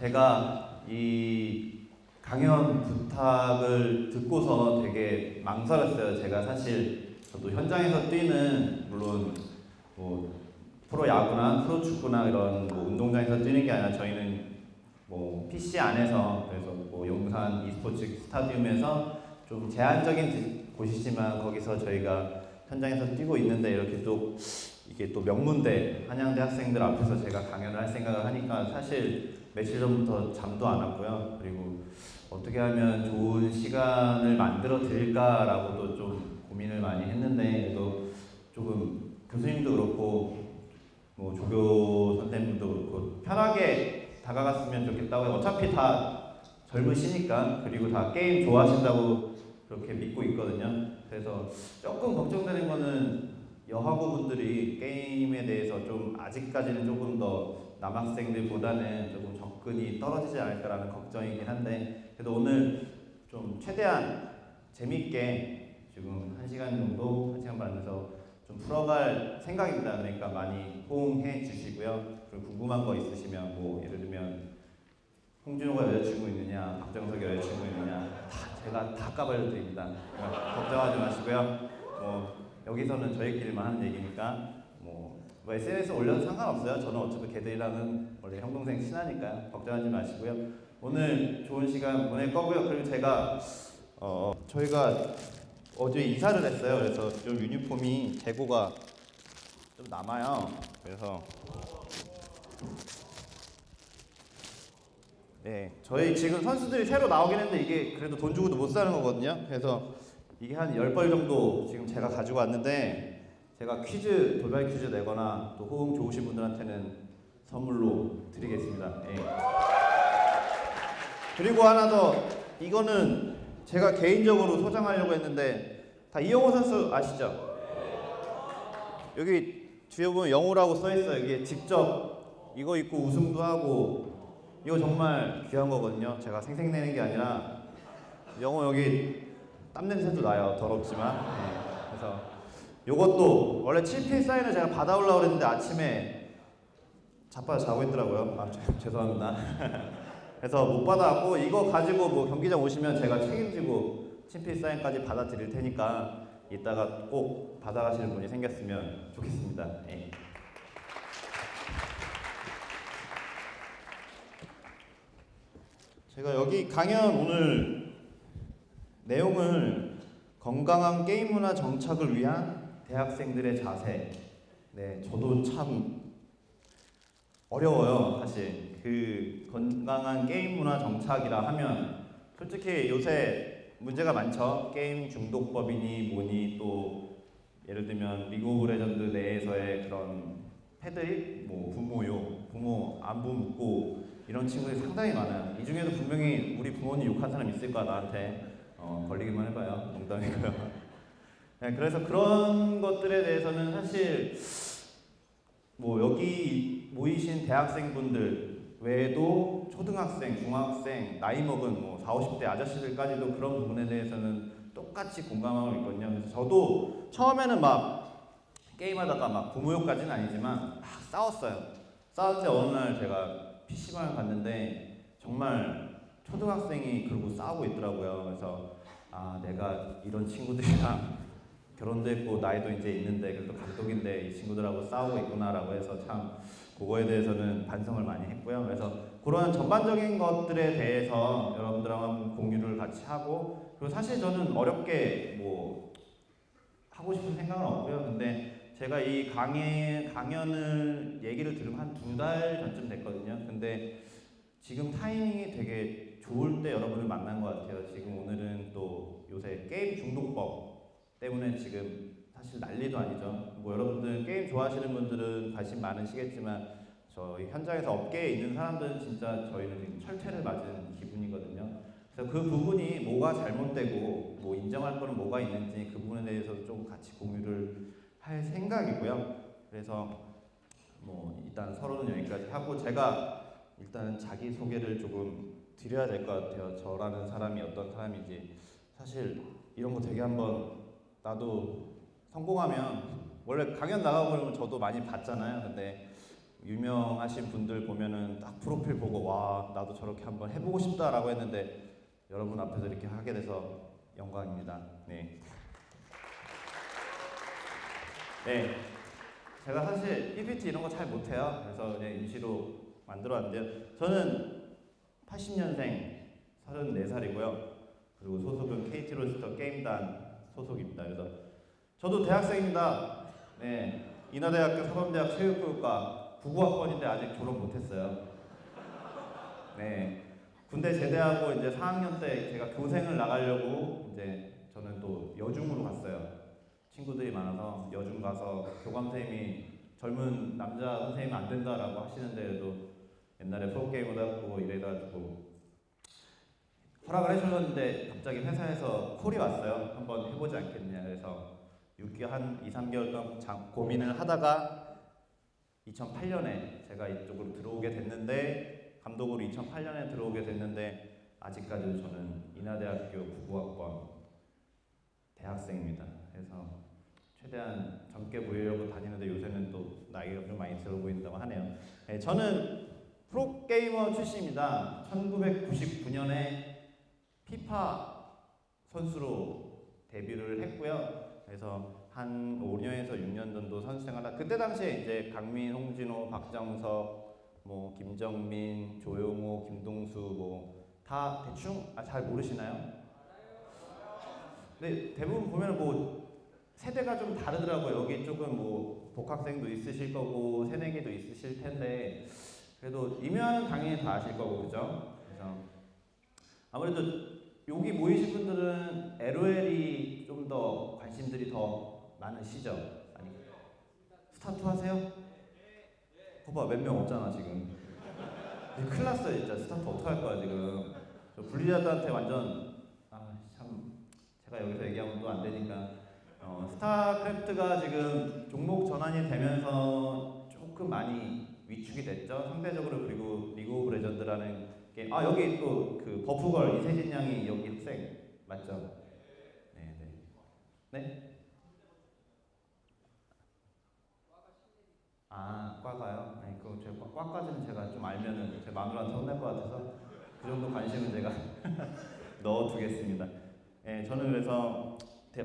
제가 이 강연 부탁을 듣고서 되게 망설였어요. 제가 사실 저도 현장에서 뛰는, 물론 뭐 프로야구나 프로축구나 이런 뭐 운동장에서 뛰는 게 아니라 저희는 뭐 PC 안에서, 그래서 뭐 용산 e스포츠 스타디움에서 좀 제한적인 곳이지만 거기서 저희가 현장에서 뛰고 있는데, 이렇게 또 이게 또 명문대 한양대 학생들 앞에서 제가 강연을 할 생각을 하니까 사실 며칠 전부터 잠도 안 왔고요. 그리고 어떻게 하면 좋은 시간을 만들어 드릴까라고도 좀 고민을 많이 했는데, 또 조금 교수님도 그렇고 뭐 조교 선생님도 그렇고 편하게 다가갔으면 좋겠다고. 어차피 다 젊으시니까, 그리고 다 게임 좋아하신다고 그렇게 믿고 있거든요. 그래서 조금 걱정되는 거는 여학우분들이 게임에 대해서 좀 아직까지는 조금 더 남학생들보다는 조금 접근이 떨어지지 않을까라는 걱정이긴 한데, 그래도 오늘 좀 최대한 재밌게 지금 1시간 정도, 1시간 반에서 좀 풀어갈 생각입니다. 그러니까 많이 호응해 주시고요. 그리고 궁금한 거 있으시면 뭐 예를 들면 홍준호가 여자친구 있느냐, 박정석이 여자친구 있느냐, 제가 다 까발려드립니다. 그러니까 걱정하지 마시고요. 뭐 여기서는 저희끼리만 하는 얘기니까 뭐 SNS 올려도 상관없어요. 저는 어차피 걔들이랑은 원래 형 동생 친하니까요. 걱정하지 마시고요. 오늘 좋은 시간 보낼 거고요. 그리고 제가 저희가 어제 이사를 했어요. 그래서 좀 유니폼이 재고가 좀 남아요. 그래서 네, 저희 지금 선수들이 새로 나오긴 했는데 이게 그래도 돈 주고도 못 사는 거거든요. 그래서 이게 한 10벌 정도 지금 제가 가지고 왔는데, 제가 퀴즈, 돌발 퀴즈 내거나 또 호응 좋으신 분들한테는 선물로 드리겠습니다. 네. 그리고 하나 더, 이거는 제가 개인적으로 소장하려고 했는데, 다 이영호 선수 아시죠? 여기 뒤에 보면 영호라고 써있어요. 이게 직접 이거 입고 우승도 하고, 이거 정말 귀한 거거든요. 제가 생색내는 게 아니라 영호 여기 땀 냄새도 나요. 더럽지만. 네. 그래서 요것도 원래 7필 사인을 제가 받아오려고 그랬는데 아침에 자빠져 자고 있더라고요. 아, 죄송합니다. 그래서 못 받아왔고, 이거 가지고 뭐 경기장 오시면 제가 책임지고 7필 사인까지 받아드릴 테니까 이따가 꼭 받아가시는 분이 생겼으면 좋겠습니다. 네. 제가 여기 강연 오늘 내용을 건강한 게임 문화 정착을 위한 대학생들의 자세. 네, 저도 참 어려워요, 사실. 그 건강한 게임 문화 정착이라 하면 솔직히 요새 문제가 많죠. 게임 중독법이니 뭐니, 또 예를 들면 리그 오브 레전드 내에서의 그런 패드립, 뭐 부모욕, 부모 안부 묻고 이런 친구들이 상당히 많아요. 이 중에도 분명히 우리 부모님 욕한 사람 있을 거야, 나한테. 걸리기만 해봐요. 농담이고요. 네, 그래서 그런 것들에 대해서는 사실 뭐 여기 모이신 대학생분들 외에도 초등학생, 중학생, 나이 먹은 뭐 40, 50대 아저씨들까지도 그런 부분에 대해서는 똑같이 공감하고 있거든요. 그래서 저도 처음에는 막 게임하다가 막 부모욕까지는 아니지만 막 싸웠어요. 싸울 때 어느 날 제가 PC방을 갔는데 정말 초등학생이 그러고 싸우고 있더라고요. 그래서 아, 내가 이런 친구들이랑 결혼도 했고 나이도 이제 있는데 그래도 감독인데 이 친구들하고 싸우고 있구나라고 해서 참 그거에 대해서는 반성을 많이 했고요. 그래서 그런 전반적인 것들에 대해서 여러분들하고 한번 공유를 같이 하고, 그리고 사실 저는 어렵게 뭐 하고 싶은 생각은 없고요. 근데 제가 이 강연을 얘기를 들으면 한 2달 전쯤 됐거든요. 근데 지금 타이밍이 되게 좋을 때 여러분을 만난 것 같아요. 지금 오늘은 또 요새 게임 중독법 때문에 지금 사실 난리도 아니죠. 뭐 여러분들 게임 좋아하시는 분들은 관심 많으시겠지만 저희 현장에서 업계에 있는 사람들은 진짜 저희는 지금 철퇴를 맞은 기분이거든요. 그래서 그 부분이 뭐가 잘못되고 뭐 인정할 거는 뭐가 있는지 그 부분에 대해서 좀 같이 공유를 할 생각이고요. 그래서 뭐 일단 서로는 여기까지 하고, 제가 일단 자기소개를 조금 드려야 될 것 같아요. 저라는 사람이 어떤 사람인지. 사실 이런 거 되게 한번 나도 성공하면, 원래 강연 나가고 그러면 저도 많이 봤잖아요. 근데 유명하신 분들 보면은 딱 프로필 보고 와 나도 저렇게 한번 해보고 싶다라고 했는데 여러분 앞에서 이렇게 하게 돼서 영광입니다. 네. 네. 제가 사실 PPT 이런 거 잘 못해요. 그래서 그냥 임시로 만들어왔는데요. 저는 80년생 34살이고요. 그리고 소속은 KT롤스터 게임단 소속입니다. 그래서 저도 대학생입니다. 네. 인하대학교 사범대학 체육교육과 99학번인데 아직 졸업 못했어요. 네. 군대 제대하고 이제 4학년 때 제가 교생을 나가려고 이제 저는 또 여중으로 갔어요. 친구들이 많아서 여중 가서 교감 선생님이 젊은 남자 선생님 안 된다라고 하시는데도 옛날에 프로게이머도 하고 이래가지고 허락을 해주셨는데 갑자기 회사에서 콜이 왔어요. 한번 해보지 않겠냐. 그래서 6개월, 한 2, 3개월 동안 고민을 하다가 2008년에 제가 이쪽으로 들어오게 됐는데 감독으로 2008년에 들어오게 됐는데 아직까지도 저는 인하대학교 99학번 대학생입니다. 그래서 최대한 젊게 보이려고 다니는데 요새는 또 나이가 좀 많이 들어 보인다고 하네요. 네, 저는 프로게이머 출신입니다. 1999년에 피파 선수로 데뷔를 했고요. 그래서 한 5년에서 6년 정도 선수 생활을 그때 당시에 이제 강민, 홍진호, 박정석, 뭐 김정민, 조용호, 김동수 뭐 다 대충 잘 모르시나요? 근데 대부분 보면 뭐 세대가 좀 다르더라고요. 여기 쪽은 뭐 복학생도 있으실 거고 새내기도 있으실 텐데 그래도 이면은 당연히 다 아실 거고 그죠? 그래서 아무래도 여기 모이신 분들은 LOL이 좀 더 관심들이 더 많으시죠? 아니 스타투 하세요? 거봐 몇 명 없잖아 지금. 큰일 났어요 진짜. 스타투 어떡할 거야 지금. 저 블리자드한테 완전 참 제가 여기서 얘기하면 또 안 되니까 스타크래프트가 지금 종목 전환이 되면서 조금 많이 위축이 됐죠. 상대적으로. 그리고 리그 오브 레전드라는 게임 여기 또 그 버프걸 이세진 양이 여기 학생 맞죠? 네네. 네? 과가요? 네, 그거 제가 과까지는 제가 좀 알면은 제 마누라한테 혼날 것 같아서 그 정도 관심은 제가 넣어두겠습니다. 네, 저는 그래서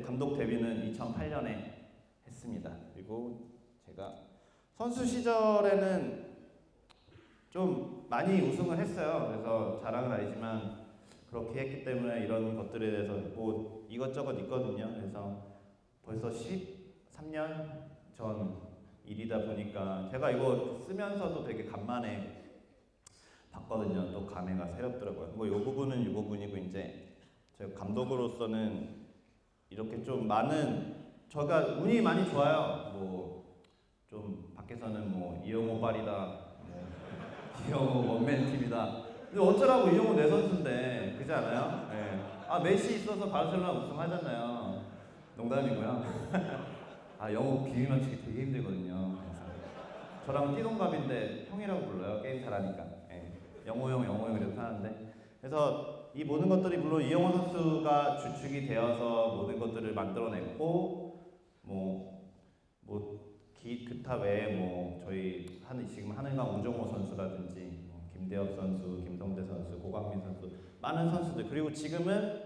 감독 데뷔는 2008년에 했습니다. 그리고 제가 선수 시절에는 좀 많이 우승을 했어요. 그래서 자랑은 아니지만 그렇게 했기 때문에 이런 것들에 대해서 뭐 이것저것 있거든요. 그래서 벌써 13년 전 일이다 보니까 제가 이거 쓰면서도 되게 간만에 봤거든요. 또 감회가 새롭더라고요. 뭐 이 부분은 이 부분이고 이제 제가 감독으로서는 이렇게 좀 많은 제가 운이 많이 좋아요. 뭐 좀 밖에서는 뭐 이영호 발이다, 뭐 이영호 원맨 팀이다. 근데 어쩌라고 이영호 내 선수인데 그렇지 않아요? 네. 메시 있어서 바르셀로나 우승하잖아요. 농담이고요. 영호 비밀 맞추기 되게 힘들거든요. 그래서 저랑 띠동갑인데 형이라고 불러요. 게임 잘하니까. 영호 형 이렇게 하는데 그래서 이 모든 것들이 물론 이영호 선수가 주축이 되어서 모든 것들을 만들어냈고 기타 외에 뭐 저희 지금 하늘강 우정호 선수라든지 김대엽 선수, 김성대 선수, 고광민 선수 많은 선수들 그리고 지금은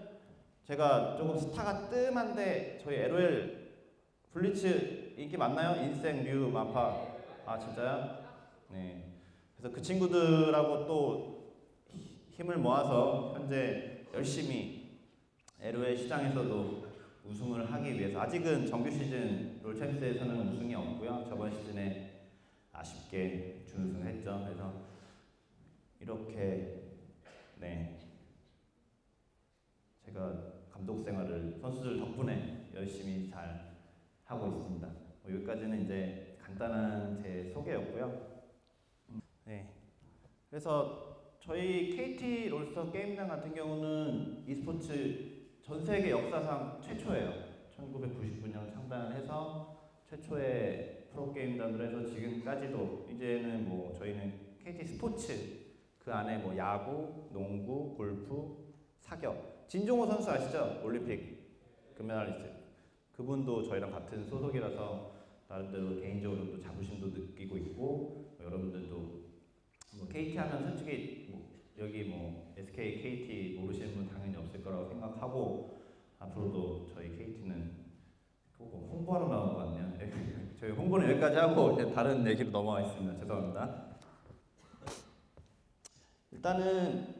제가 조금 스타가 뜸한데 저희 LOL 블리츠 인기 많나요? 인생, 류, 마파 진짜요? 네. 그래서 그 친구들하고 또 힘을 모아서 현재 열심히 LOL 시장에서도 우승을 하기 위해서 아직은 정규 시즌 롤챔스에서는 우승이 없고요. 저번 시즌에 아쉽게 준우승했죠. 그래서 이렇게 제가 감독 생활을 선수들 덕분에 열심히 잘 하고 있습니다. 여기까지는 이제 간단한 제 소개였고요. 네. 그래서 저희 KT 롤스터 게임단 같은 경우는 e스포츠 전 세계 역사상 최초예요. 1999년 창단을 해서 최초의 프로게임단으로 해서 지금까지도 이제는 뭐 저희는 KT 스포츠 그 안에 뭐 야구, 농구, 골프, 사격 진종호 선수 아시죠? 올림픽 금메달리스트 그분도 저희랑 같은 소속이라서 나름대로 개인적으로 또 자부심도 느끼고 있고 여러분들도 뭐 KT 하면 솔직히 뭐 여기 뭐 SK, KT 모르시는 분 당연히 없을 거라고 생각하고 앞으로도 저희 KT는 홍보하러 나온 것 같네요. 저희 홍보는 여기까지 하고 다른 얘기로 넘어가겠습니다. 죄송합니다. 일단은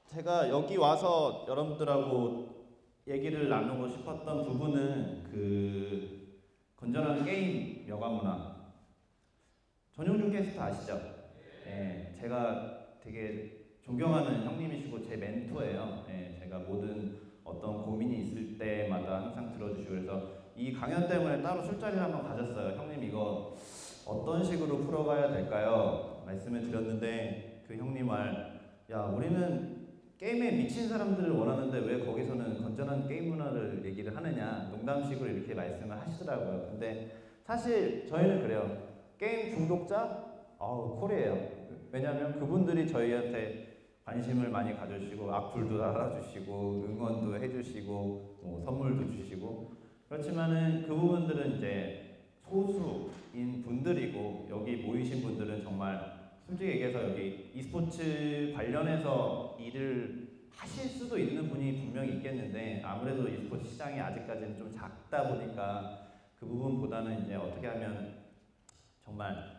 제가 여기 와서 여러분들하고 얘기를 나누고 싶었던 부분은 그 건전한 게임 여가문화. 전용준 캐스터 아시죠? 네, 제가 되게 존경하는 형님이시고 제 멘토예요. 네, 제가 모든 어떤 고민이 있을 때마다 항상 들어주시고 그래서 이 강연 때문에 따로 술자리를 한번 가졌어요. 형님 이거 어떤 식으로 풀어가야 될까요? 말씀을 드렸는데 그 형님 말, 야 우리는 게임에 미친 사람들을 원하는데 왜 거기서는 건전한 게임 문화를 얘기를 하느냐 농담식으로 이렇게 말씀을 하시더라고요. 근데 사실 저희는 그래요. 게임 중독자? 콜이에요. 왜냐하면 그분들이 저희한테 관심을 많이 가져주시고 악플도 달아주시고 응원도 해주시고 뭐 선물도 주시고 그렇지만은 그 부분들은 이제 소수인 분들이고 여기 모이신 분들은 정말 솔직히 얘기해서 여기 e스포츠 관련해서 일을 하실 수도 있는 분이 분명히 있겠는데 아무래도 e스포츠 시장이 아직까지는 좀 작다 보니까 그 부분보다는 이제 어떻게 하면 정말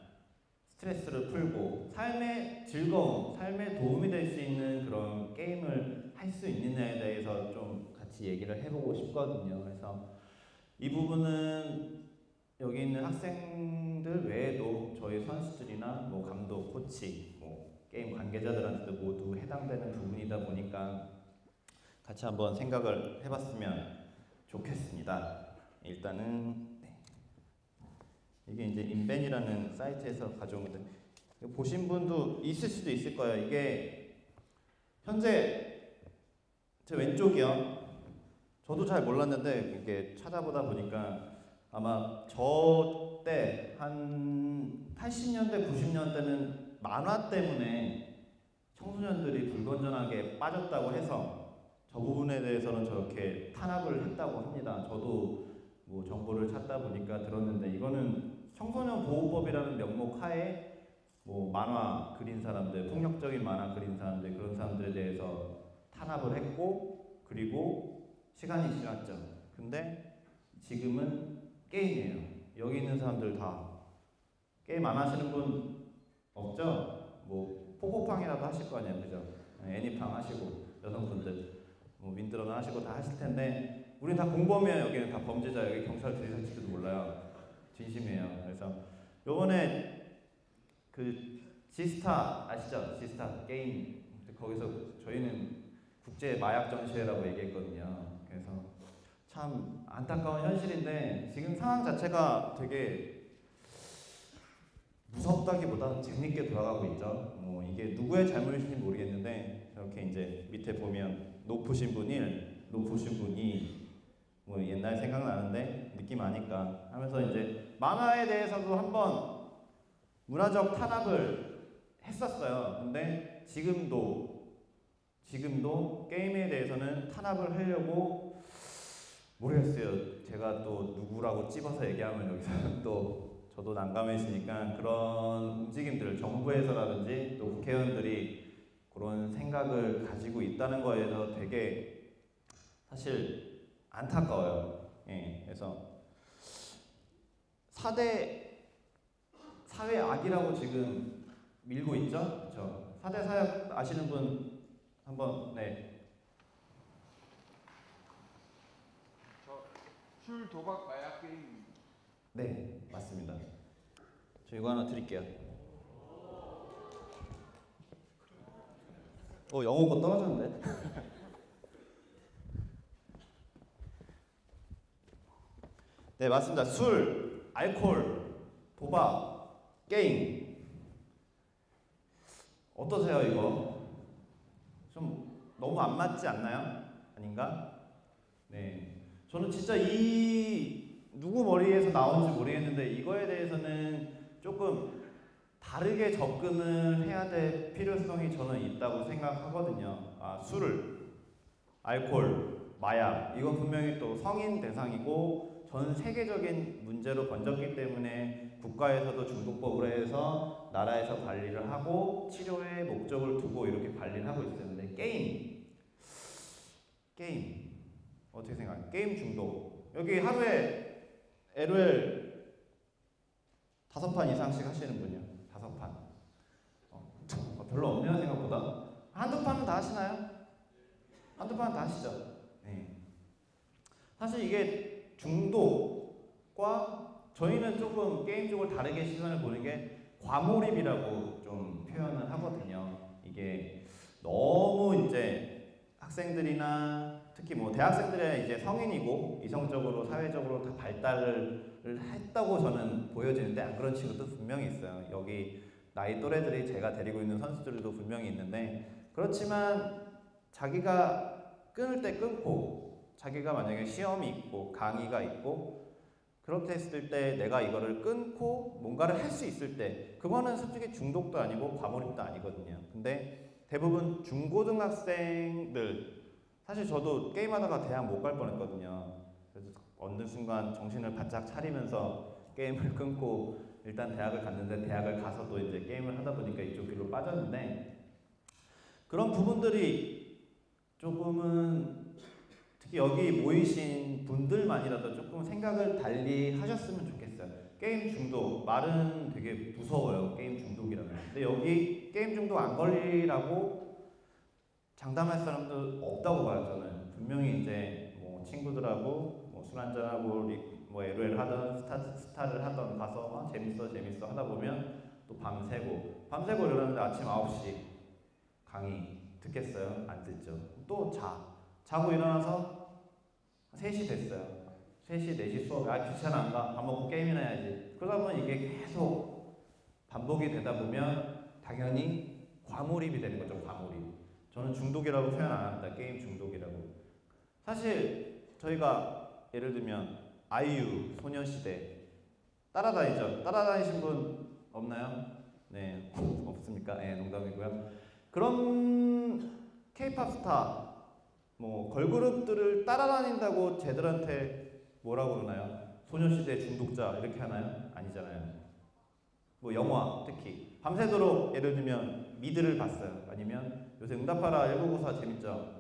스트레스를 풀고 삶의 즐거움, 삶에 도움이 될 수 있는 그런 게임을 할 수 있느냐에 대해서 좀 같이 얘기를 해보고 싶거든요. 그래서 이 부분은 여기 있는 학생들 외에도 저희 선수들이나 뭐 감독, 코치, 뭐 게임 관계자들한테도 모두 해당되는 부분이다 보니까 같이 한번 생각을 해봤으면 좋겠습니다. 일단은 이게 이제 인벤이라는 사이트에서 가져온 건데 보신 분도 있을 수도 있을 거예요. 이게 현재 제 왼쪽이요. 저도 잘 몰랐는데 이렇게 찾아보다 보니까 아마 저 때 한 80년대, 90년대는 만화 때문에 청소년들이 불건전하게 빠졌다고 해서 저 부분에 대해서는 저렇게 탄압을 했다고 합니다. 저도 뭐 정보를 찾다 보니까 들었는데 이거는 청소년 보호법이라는 명목 하에 뭐 만화 그린 사람들, 폭력적인 만화 그린 사람들 그런 사람들에 대해서 탄압을 했고 그리고 시간이 지났죠. 근데 지금은 게임이에요. 여기 있는 사람들 다 게임 안 하시는 분 없죠? 뭐 포포팡이라도 하실 거 아니에요, 그죠? 애니팡 하시고 여성분들 뭐 윈드러너 하시고 다 하실 텐데 우리 다 공범이에요. 여기는 다 범죄자. 여기 경찰 들이실지도 몰라요. 진심이에요. 그래서 요번에 그 지스타 아시죠? 지스타 게임 거기서 저희는 국제 마약 전시회라고 얘기했거든요. 그래서 참 안타까운 현실인데 지금 상황 자체가 되게 무섭다기보다 재밌게 돌아가고 있죠. 뭐 이게 누구의 잘못인지 모르겠는데 저렇게 이제 밑에 보면 높으신 분 1, 높으신 분 2, 뭐 옛날 생각나는데 느낌 아니까 하면서 이제 만화에 대해서도 한번 문화적 탄압을 했었어요. 근데 지금도 게임에 대해서는 탄압을 하려고 모르겠어요. 제가 또 누구라고 찝어서 얘기하면 여기서 또 저도 난감해지니까 그런 움직임들 정부에서라든지 또 국회의원들이 그런 생각을 가지고 있다는 거에 대해서 되게 사실 안타까워요. 예, 그래서 4대 사회 악이라고 지금 밀고 있죠? 그렇죠? 4대 사회 아시는 분 한번 네. 술, 도박, 마약 게임. 네, 맞습니다. 저 이거 하나 드릴게요. 영어 거 떨어졌는데? 네, 맞습니다. 술, 알코올, 도박, 게임. 어떠세요, 이거? 좀 너무 안 맞지 않나요? 아닌가? 네. 저는 진짜 누구 머리에서 나온지 모르겠는데 이거에 대해서는 조금 다르게 접근을 해야 될 필요성이 저는 있다고 생각하거든요. 술, 알코올, 마약 이건 분명히 또 성인 대상이고 전 세계적인 문제로 번졌기 때문에 국가에서도 중독법으로 해서 나라에서 관리를 하고 치료에 목적을 두고 이렇게 관리를 하고 있었는데 게임 어떻게 생각해요? 게임 중독. 여기 하루에 LOL 5판 이상씩 하시는 분이요. 5판. 별로 없네요, 생각보다. 한두 판은 다 하시나요? 한두 판은 다 하시죠? 네. 사실 이게 중독과 저희는 조금 게임 쪽을 다르게 시선을 보는 게 과몰입이라고 좀 표현을 하거든요. 이게 너무 이제 학생들이나 특히 뭐 대학생들은 이제 성인이고 이성적으로 사회적으로 다 발달을 했다고 저는 보여지는데 안 그런 친구도 분명히 있어요. 여기 나이 또래들이 제가 데리고 있는 선수들도 분명히 있는데 그렇지만 자기가 끊을 때 끊고 자기가 만약에 시험이 있고 강의가 있고 그렇게 했을 때 내가 이거를 끊고 뭔가를 할 수 있을 때 그거는 솔직히 중독도 아니고 과몰입도 아니거든요. 근데 대부분 중고등학생들 사실 저도 게임하다가 대학 못 갈 뻔했거든요. 그래서 어느 순간 정신을 바짝 차리면서 게임을 끊고 일단 대학을 갔는데 대학을 가서도 이제 게임을 하다 보니까 이쪽 길로 빠졌는데 그런 부분들이 조금은 특히 여기 모이신 분들만이라도 조금 생각을 달리 하셨으면 좋겠어요. 게임 중독, 말은 되게 무서워요. 게임 중독이라면. 근데 여기 게임 중독 안 걸리라고 장담할 사람도 없다고 봐요, 저는. 분명히 이제 뭐 친구들하고 뭐 술 한잔하고 뭐 LOL 하던 스타를 하던 가서 재밌어 하다 보면 또 밤새고 일어났는데 아침 9시 강의 듣겠어요? 안 듣죠. 또 자고 일어나서 3시 됐어요. 3시, 4시 수업. 귀찮아 안 가. 밥 먹고 게임이나 해야지. 그러다 보면 이게 계속 반복이 되다 보면 당연히 과몰입이 되는 거죠. 과몰입. 저는 중독이라고 표현 안 합니다. 게임 중독이라고. 사실 저희가 예를 들면 아이유, 소녀시대 따라다니죠. 따라다니신 분 없나요? 네, 없습니까? 네, 농담이고요. 그런 K-팝 스타, 뭐 걸그룹들을 따라다닌다고 쟤들한테 뭐라고 그러나요? 소녀시대 중독자 이렇게 하나요? 아니잖아요. 뭐 영화 특히 밤새도록 예를 들면 미드를 봤어요. 아니면 요새 응답하라 1994 재밌죠?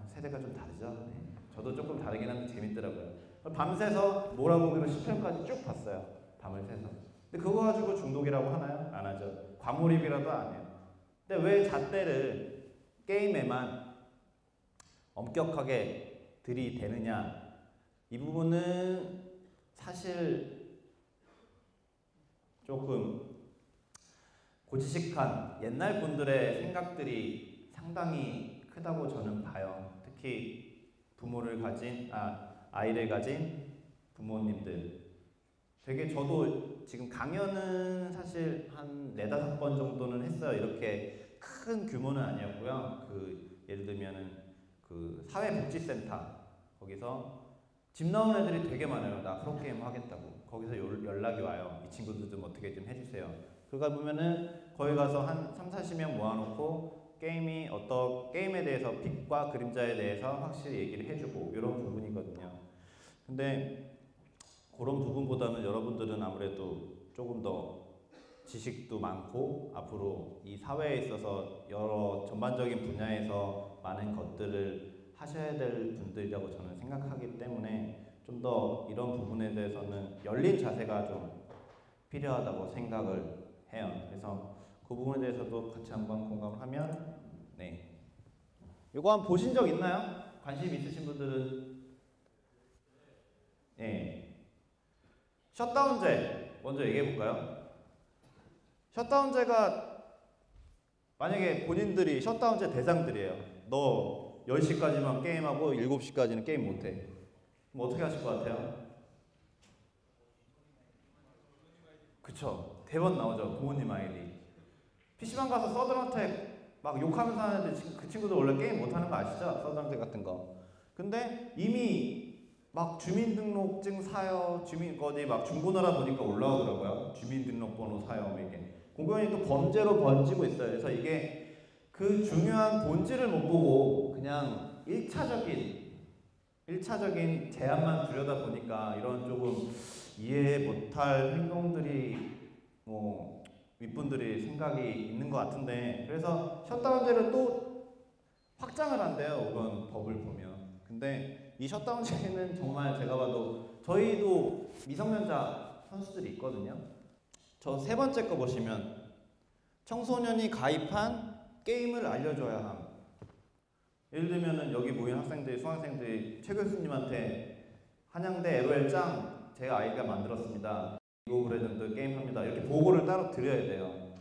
세대가 좀 다르죠? 네. 저도 조금 다르긴 한데 재밌더라고요. 밤새서 뭐라고 보기로 10편까지 쭉 봤어요. 밤을 새서. 근데 그거 가지고 중독이라고 하나요? 안 하죠. 과몰입이라도 안 해요. 근데 왜 잣대를 게임에만 엄격하게 들이대느냐? 이 부분은 사실 조금 고지식한 옛날 분들의 생각들이 상당히 크다고 저는 봐요. 특히 아이를 가진 부모님들. 되게 저도 지금 강연은 사실 한 4-5번 정도는 했어요. 이렇게 큰 규모는 아니었고요. 예를 들면은 사회복지센터 거기서 집 나온 애들이 되게 많아요. 나 프로게임 하겠다고. 거기서 연락이 와요. 이 친구들 좀 어떻게 좀 해주세요. 그러다 보면은 거기 가서 한 30-40명 모아놓고 게임에 대해서 빛과 그림자에 대해서 확실히 얘기를 해주고 이런 부분이거든요. 근데 그런 부분보다는 여러분들은 아무래도 조금 더 지식도 많고 앞으로 이 사회에 있어서 여러 전반적인 분야에서 많은 것들을 하셔야 될 분들이라고 저는 생각하기 때문에 좀 더 이런 부분에 대해서는 열린 자세가 좀 필요하다고 생각을 해요. 그래서 그 부분에 대해서도 같이 한번 공감을 하면 네. 이거 한번 보신 적 있나요? 관심 있으신 분들은 네. 셧다운제 먼저 얘기해 볼까요? 셧다운제가 만약에 본인들이 셧다운제 대상들이에요. 너 10시까지만 게임하고 7시까지는 게임 못해. 그럼 어떻게 하실 것 같아요? 그쵸. 대번 나오죠. 부모님 아이디. PC방 가서 서든어택 막 욕하면서 하는데 그 친구들 원래 게임 못하는 거 아시죠? 서든어택 같은 거. 근데 이미 막 주민등록증 사요. 어디 막 중고나라 보니까 올라오더라고요. 주민등록번호 사요. 이게. 공공연히 또 범죄로 번지고 있어요. 그래서 이게 그 중요한 본질을 못 보고 그냥 1차적인 1차적인 제안만 들여다보니까 이런 조금 이해 못할 행동들이 뭐 윗분들이 생각이 있는 것 같은데, 그래서 셧다운제를 또 확장을 한대요, 이번 법을 보면. 근데 이 셧다운제는 정말 제가 봐도 저희도 미성년자 선수들이 있거든요. 저 세 번째 거 보시면 청소년이 가입한 게임을 알려줘야 함. 예를 들면은 여기 모인 학생들이, 수강생들이 최 교수님한테 한양대 LOL 짱 제 아이가 만들었습니다, 리그 오브 레전드 게임 합니다, 이렇게 보고를 따로 드려야 돼요.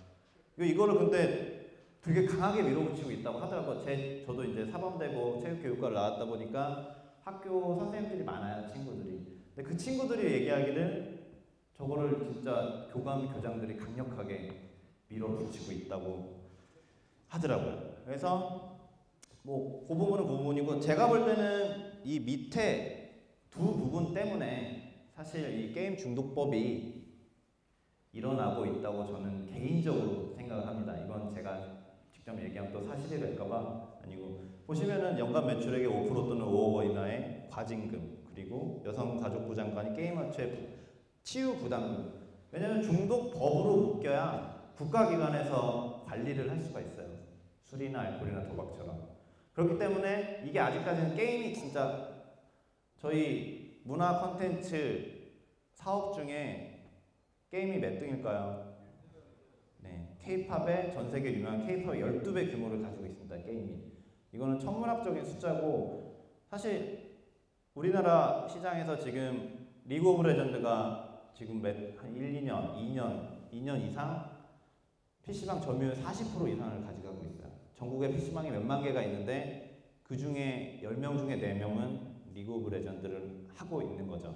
이거를 근데 되게 강하게 밀어붙이고 있다고 하더라고요. 저도 이제 사범대고 체육교육과를 나왔다 보니까 학교 선생님들이 많아요, 친구들이. 근데 그 친구들이 얘기하기를 저거를 진짜 교감교장들이 강력하게 밀어붙이고 있다고 하더라고요. 그래서 뭐 그 부분은 그 부분이고, 제가 볼 때는 이 밑에 두 부분 때문에 사실 이 게임 중독법이 일어나고 있다고 저는 개인적으로 생각을 합니다. 이건 제가 직접 얘기하면 또 사실이 될까봐 아니고, 보시면은 연간 매출액의 5% 또는 5억 이하의 과징금, 그리고 여성가족부 장관이 게임업체 치유 부담금. 왜냐면 중독법으로 묶여야 국가기관에서 관리를 할 수가 있어요. 술이나 알코올이나 도박처럼. 그렇기 때문에 이게 아직까지는 게임이 진짜 저희 문화 콘텐츠 사업 중에 게임이 몇 등일까요? 네, K-팝의 전 세계 유명한 K-팝의 12배 규모를 가지고 있습니다, 게임이. 이거는 천문학적인 숫자고, 사실 우리나라 시장에서 지금 리그 오브 레전드가 지금 한 1, 2년 이상 PC방 점유율 40% 이상을 가져가고 있어요. 전국에 PC방이 몇만 개가 있는데 그 중에 10명 중에 4명은 리그 오브 레전드를 하고 있는 거죠.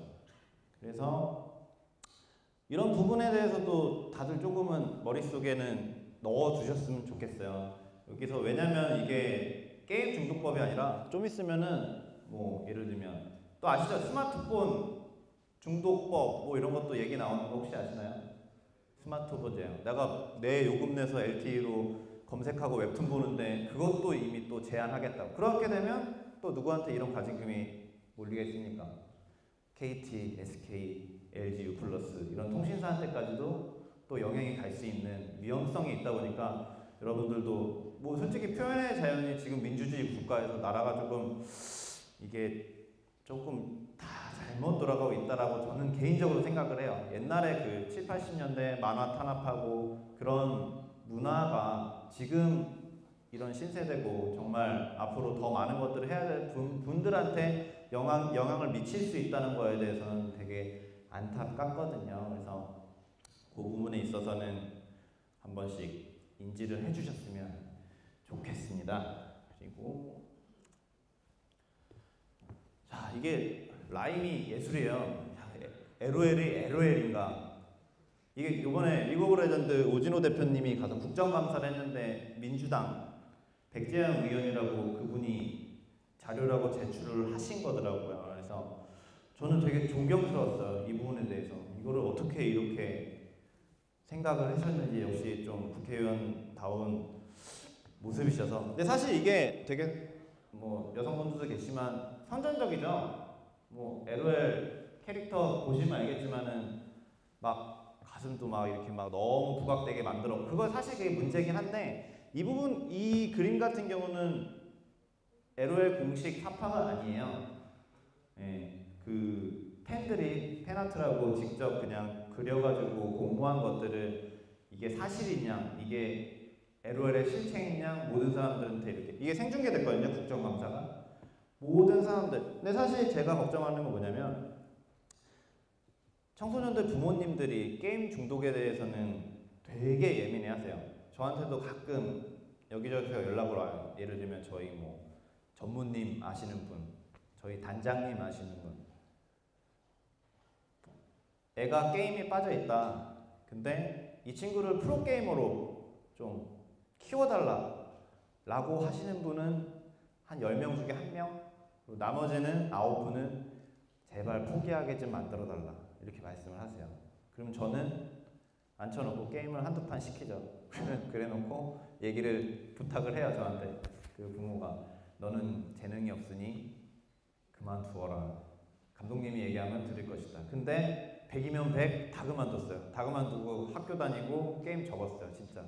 그래서 이런 부분에 대해서도 다들 조금은 머릿속에는 넣어두셨으면 좋겠어요. 여기서, 왜냐면 이게 게임 중독법이 아니라 좀 있으면은 뭐 예를 들면 또 아시죠? 스마트폰 중독법 뭐 이런 것도 얘기 나오는 거 혹시 아시나요? 스마트폰이에요. 내가 내 요금 내서 LTE로 검색하고 웹툰 보는데 그것도 이미 또 제한하겠다고. 그렇게 되면 또 누구한테 이런 과징금이 몰리겠습니까? KT, SK, LG U 플러스 이런 통신사한테까지도 또 영향이 갈 수 있는 위험성이 있다 보니까, 여러분들도 뭐 솔직히 표현의 자유는 지금 민주주의 국가에서 나라가 조금 이게 조금 다 잘못 돌아가고 있다라고 저는 개인적으로 생각을 해요. 옛날에 그 7, 80년대 만화 탄압하고 그런 문화가 지금 이런 신세대고 정말 앞으로 더 많은 것들을 해야 될 분들한테 영향을 미칠 수 있다는 거에 대해서는 되게 안타깝거든요. 그래서 그 부분에 있어서는 한 번씩 인지를 해주셨으면 좋겠습니다. 그리고 자, 이게 라임이 예술이에요. LOL이 LOL인가? 이게 요번에 리그 오브 레전드 오진호 대표님이 가서 국정감사를 했는데 민주당 백재현 의원이라고 그분이 자료라고 제출을 하신 거더라고요. 그래서 저는 되게 존경스러웠어요, 이 부분에 대해서. 이거를 어떻게 이렇게 생각을 하셨는지 역시 좀 국회의원다운 모습이셔서. 근데 사실 이게 되게 뭐 여성분들도 계시지만 선전적이죠. 뭐 LOL 캐릭터 보시면 알겠지만은 막 가슴도 막 이렇게 막 너무 부각되게 만들어. 그거 사실 그게 문제긴 한데, 이 부분, 이 그림 같은 경우는 LOL 공식 사파가 아니에요. 예, 그 팬들이 팬아트라고 직접 그냥 그려가지고 공모한 것들을 이게 사실이냐, 이게 LOL의 실체이냐, 모든 사람들한테 이렇게, 이게 생중계됐거든요, 국정감사가. 모든 사람들. 근데 사실 제가 걱정하는 건 뭐냐면, 청소년들 부모님들이 게임 중독에 대해서는 되게 예민해 하세요. 저한테도 가끔 여기저기서 연락을 와요. 예를 들면 저희 뭐 전무님 아시는 분, 저희 단장님 아시는 분. 애가 게임에 빠져 있다. 근데 이 친구를 프로게이머로 좀 키워달라 라고 하시는 분은 한 10명 중에 1명, 그리고 나머지는 9분은 제발 포기하게 좀 만들어달라 이렇게 말씀을 하세요. 그럼 저는 앉혀놓고 게임을 한두 판 시키죠. 그래놓고 얘기를 부탁을 해요, 저한테. 그 부모가 너는 재능이 없으니 그만두어라. 감독님이 얘기하면 들을 것이다. 근데 100이면 100 다 그만뒀어요. 다 그만두고 학교 다니고 게임 접었어요, 진짜.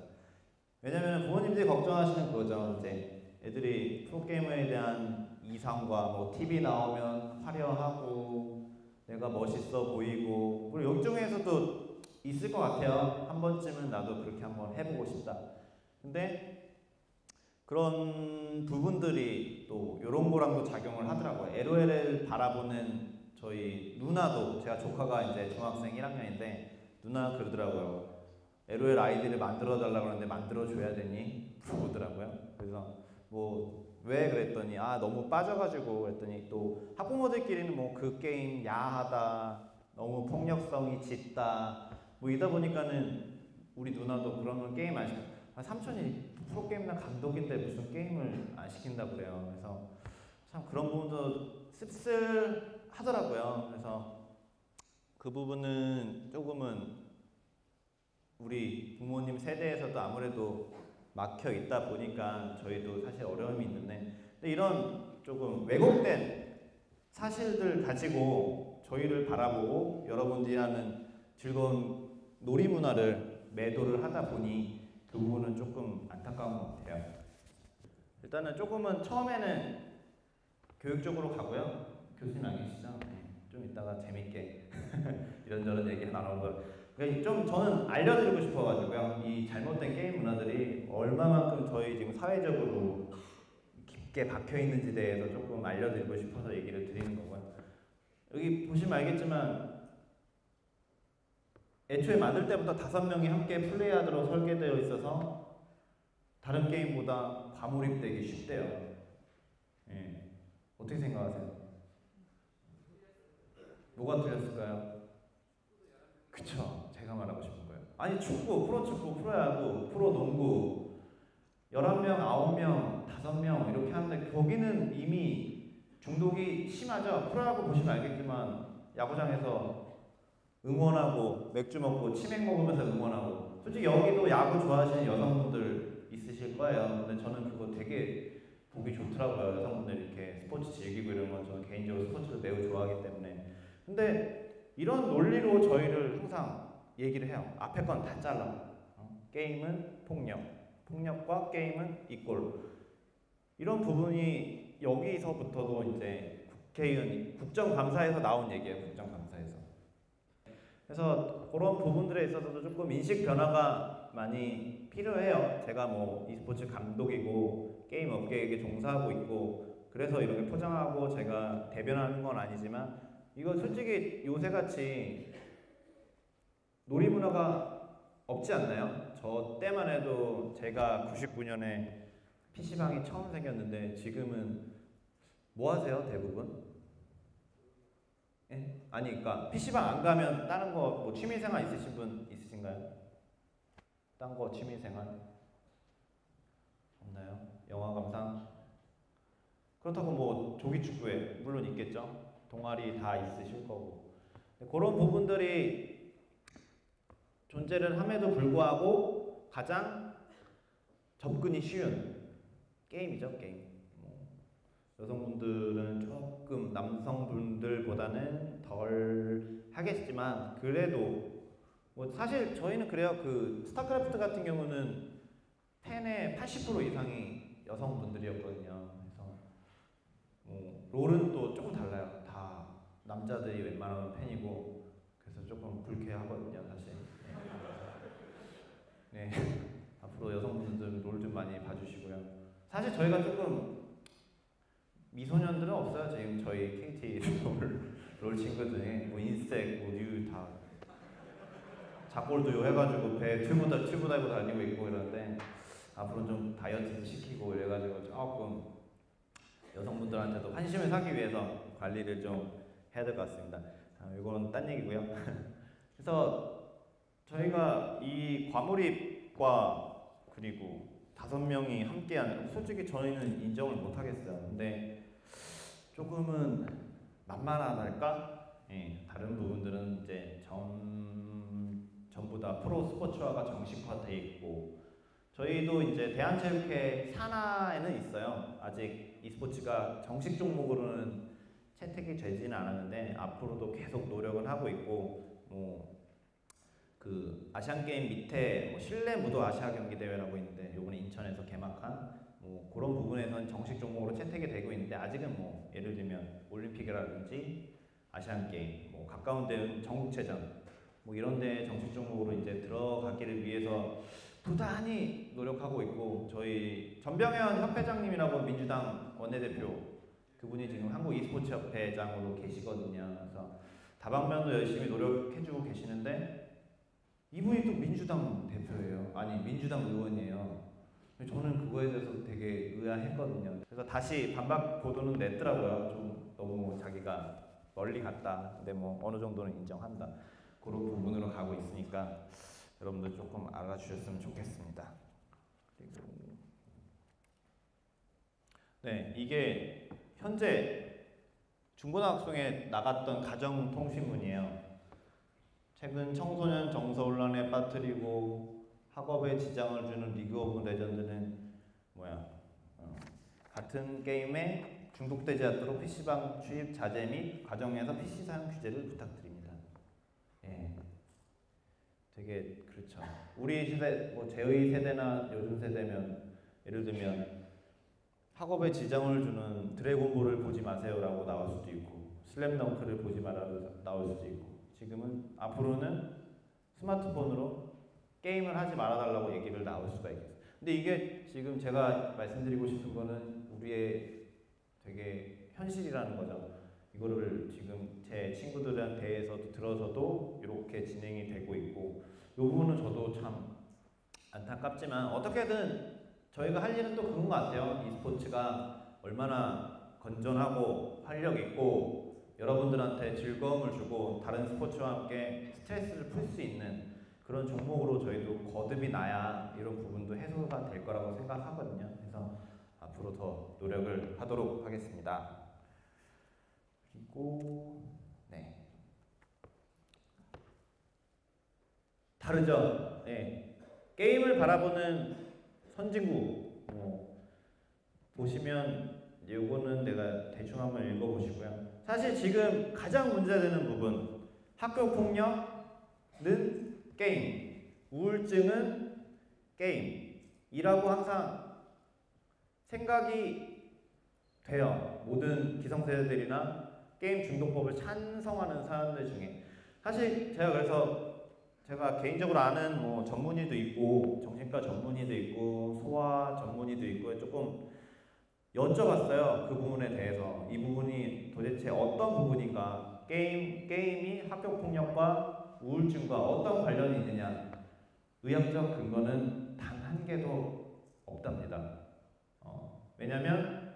왜냐면 부모님들이 걱정하시는 그거죠. 이제 애들이 프로게이머에 대한 이상과 뭐 TV 나오면 화려하고 내가 멋있어 보이고 그리고 역중에서도 있을 것 같아요. 한 번쯤은 나도 그렇게 한번 해보고 싶다. 근데 그런 부분들이 또 요런 거랑도 작용을 하더라고요. LOL을 바라보는 저희 누나도 제가 조카가 이제 중학생 1학년인데 누나 그러더라고요. LOL 아이디를 만들어 달라고 하는데 만들어 줘야 되니? 물어보더라고요. 그래서 뭐 왜 그랬더니 아 너무 빠져가지고 그랬더니 또 학부모들끼리는 뭐 그 게임 야하다 너무 폭력성이 짙다 뭐 이러다 보니까는 우리 누나도 그런 걸 게임 안 시켜. 아, 삼촌이 프로게임이나 감독인데 무슨 게임을 안 시킨다 그래요. 그래서 참 그런 부분도 씁쓸하더라고요. 그래서 그 부분은 조금은 우리 부모님 세대에서도 아무래도 막혀 있다 보니까 저희도 사실 어려움이 있는데 근데 이런 조금 왜곡된 사실들 가지고 저희를 바라보고 여러분들이 하는 즐거운 놀이 문화를 매도를 하다 보니 그 부분은 조금 안타까운 것 같아요. 일단은 조금은 처음에는 교육적으로 가고요. 교수님 안 계시죠? 네. 좀 이따가 재밌게 이런저런 얘기 나누는 걸 그러니까 좀 저는 알려드리고 싶어가지고요. 이 잘못된 게임 문화들이 얼마만큼 저희 지금 사회적으로 깊게 박혀 있는지 대해서 조금 알려드리고 싶어서 얘기를 드리는 거고요. 여기 보시면 알겠지만 애초에 만들 때부터 5명이 함께 플레이하도록 설계되어 있어서 다른 게임보다 과몰입되기 쉽대요. 예. 어떻게 생각하세요? 뭐가 틀렸을까요? 그쵸. 제가 말하고 싶은 거예요. 아니 축구, 프로축구, 프로야구, 프로농구 11명, 9명, 5명 이렇게 하는데 거기는 이미 중독이 심하죠. 프로야구 보시면 알겠지만 야구장에서 응원하고 맥주 먹고 치맥 먹으면서 응원하고 솔직히 여기도 야구 좋아하시는 여성분들 있으실 거예요. 근데 저는 그거 되게 보기 좋더라고요. 여성분들 이렇게 스포츠 즐기고 이런 건 저는 개인적으로 스포츠를 매우 좋아하기 때문에 근데 이런 논리로 저희를 항상 얘기를 해요. 앞에 건 다 잘라. 게임은 폭력, 폭력과 게임은 이꼴. 이런 부분이 여기서부터도 이제 국회의원, 국정감사에서 나온 얘기예요. 국정감사에서. 그래서 그런 부분들에 있어서도 조금 인식 변화가 많이 필요해요. 제가 뭐 e스포츠 감독이고 게임 업계에 종사하고 있고 그래서 이렇게 포장하고 제가 대변하는 건 아니지만 이거 솔직히 요새같이 놀이문화가 없지 않나요? 저 때만 해도 제가 99년에 PC방이 처음 생겼는데 지금은 뭐 하세요 대부분? 예? 아니 그러니까 PC방 안 가면 다른 거 뭐 취미생활 있으신 분 있으신가요? 딴 거 취미생활? 없나요? 영화 감상? 그렇다고 뭐 조기축구에 물론 있겠죠? 동아리 다 있으실 거고 그런 부분들이 존재를 함에도 불구하고 가장 접근이 쉬운 게임이죠 게임 여성분들은 조금 남성분들보다는 덜 하겠지만 그래도 뭐 사실 저희는 그래요 그 스타크래프트 같은 경우는 팬의 80% 이상이 여성분들이었거든요 그래서 롤은 또 조금 달라요 다 남자들이 웬만하면 팬이고 그래서 조금 불쾌하거든요 사실 네. 앞으로 여성분들 롤 좀 많이 봐주시고요 사실 저희가 조금 미소년들은 없어요 지금 저희 KT 롤 친구 중에 뭐 인스택, 뭐 뉴 다 작골도 요 해가지고 배 튜브 달고 다니고 있고 이러는데 앞으로 좀 다이어트도 시키고 이래가지고 조금 여성분들한테도 환심을 사기 위해서 관리를 좀 해야 될 것 같습니다. 이건 딴 얘기고요. 그래서 저희가 이 과몰입과 그리고 5명이 함께하는 모습 저희는 인정을 못 하겠어요. 근데 조금은 만만하달까? 예, 다른 부분들은 이제 전부 다 프로 스포츠화가 정식화돼 있고 저희도 이제 대한체육회 산하에는 있어요. 아직 e스포츠가 정식 종목으로는 채택이 채택이 되지는 않았는데 앞으로도 계속 노력을 하고 있고 그 아시안 게임 밑에 실내 무도 아시아 경기 대회라고 있는데 이번에 인천에서 개막한 그런 부분에서는 정식 종목으로 채택이 되고 있는데 아직은 예를 들면 올림픽이라든지 아시안 게임 가까운 데는 전국체전 이런 데 정식 종목으로 이제 들어가기를 위해서 부단히 노력하고 있고 저희 전병현 협회장님이라고 민주당 원내대표 그분이 지금 한국 e스포츠 협회장으로 계시거든요. 그래서 다방면도 열심히 노력해주고 계시는데 이분이 또 민주당 대표예요. 아니 민주당 의원이에요. 저는 그거에 대해서 되게 의아했거든요. 그래서 다시 반박 보도는 냈더라고요. 좀 너무 자기가 멀리 갔다. 근데 어느 정도는 인정한다. 그런 부분으로 가고 있으니까 여러분들 조금 알아주셨으면 좋겠습니다. 그리고 네, 이게 현재 중고등학생에 나갔던 가정통신문이에요. 최근 청소년 정서혼란에 빠뜨리고 학업에 지장을 주는 리그 오브 레전드는 같은 게임에 중독되지 않도록 PC방 출입 자제 및 가정에서 PC 사용 규제를 부탁드립니다. 예, 되게 그렇죠. 우리 세대, 제의 세대나 요즘 세대면 예를 들면 학업에 지장을 주는 드래곤볼을 보지 마세요라고 나올 수도 있고 슬램덩크를 보지 말라고 나올 수도 있고 지금은 앞으로는 스마트폰으로 게임을 하지 말아달라고 얘기를 나올 수가 있겠어요. 근데 이게 지금 제가 말씀드리고 싶은 거는 우리의 되게 현실이라는 거죠. 이거를 지금 제 친구들한테서도 들어서도 이렇게 진행이 되고 있고 이 부분은 저도 참 안타깝지만 어떻게든 저희가 할 일은 또 그런 것 같아요. e스포츠가 얼마나 건전하고 활력 있고 여러분들한테 즐거움을 주고 다른 스포츠와 함께 스트레스를 풀 수 있는 그런 종목으로 저희도 거듭이 나야 이런 부분도 해소가 될 거라고 생각하거든요. 그래서 앞으로 더 노력을 하도록 하겠습니다. 그리고 네, 다르죠. 네. 게임을 바라보는 선진국 보시면 요거는 내가 대충 한번 읽어보시고요. 사실 지금 가장 문제되는 부분 학교 폭력은 게임, 우울증은 게임이라고 항상 생각이 돼요. 모든 기성세대들이나 게임 중독법을 찬성하는 사람들 중에 사실 제가 개인적으로 아는 전문의도 있고 정신과 전문의도 있고 소아 전문의도 있고 조금 여쭤봤어요. 그 부분에 대해서 이 부분이 도대체 어떤 부분인가 게임이 학교 폭력과 우울증과 어떤 관련이 있느냐 의학적 근거는 단 한 개도 없답니다. 왜냐면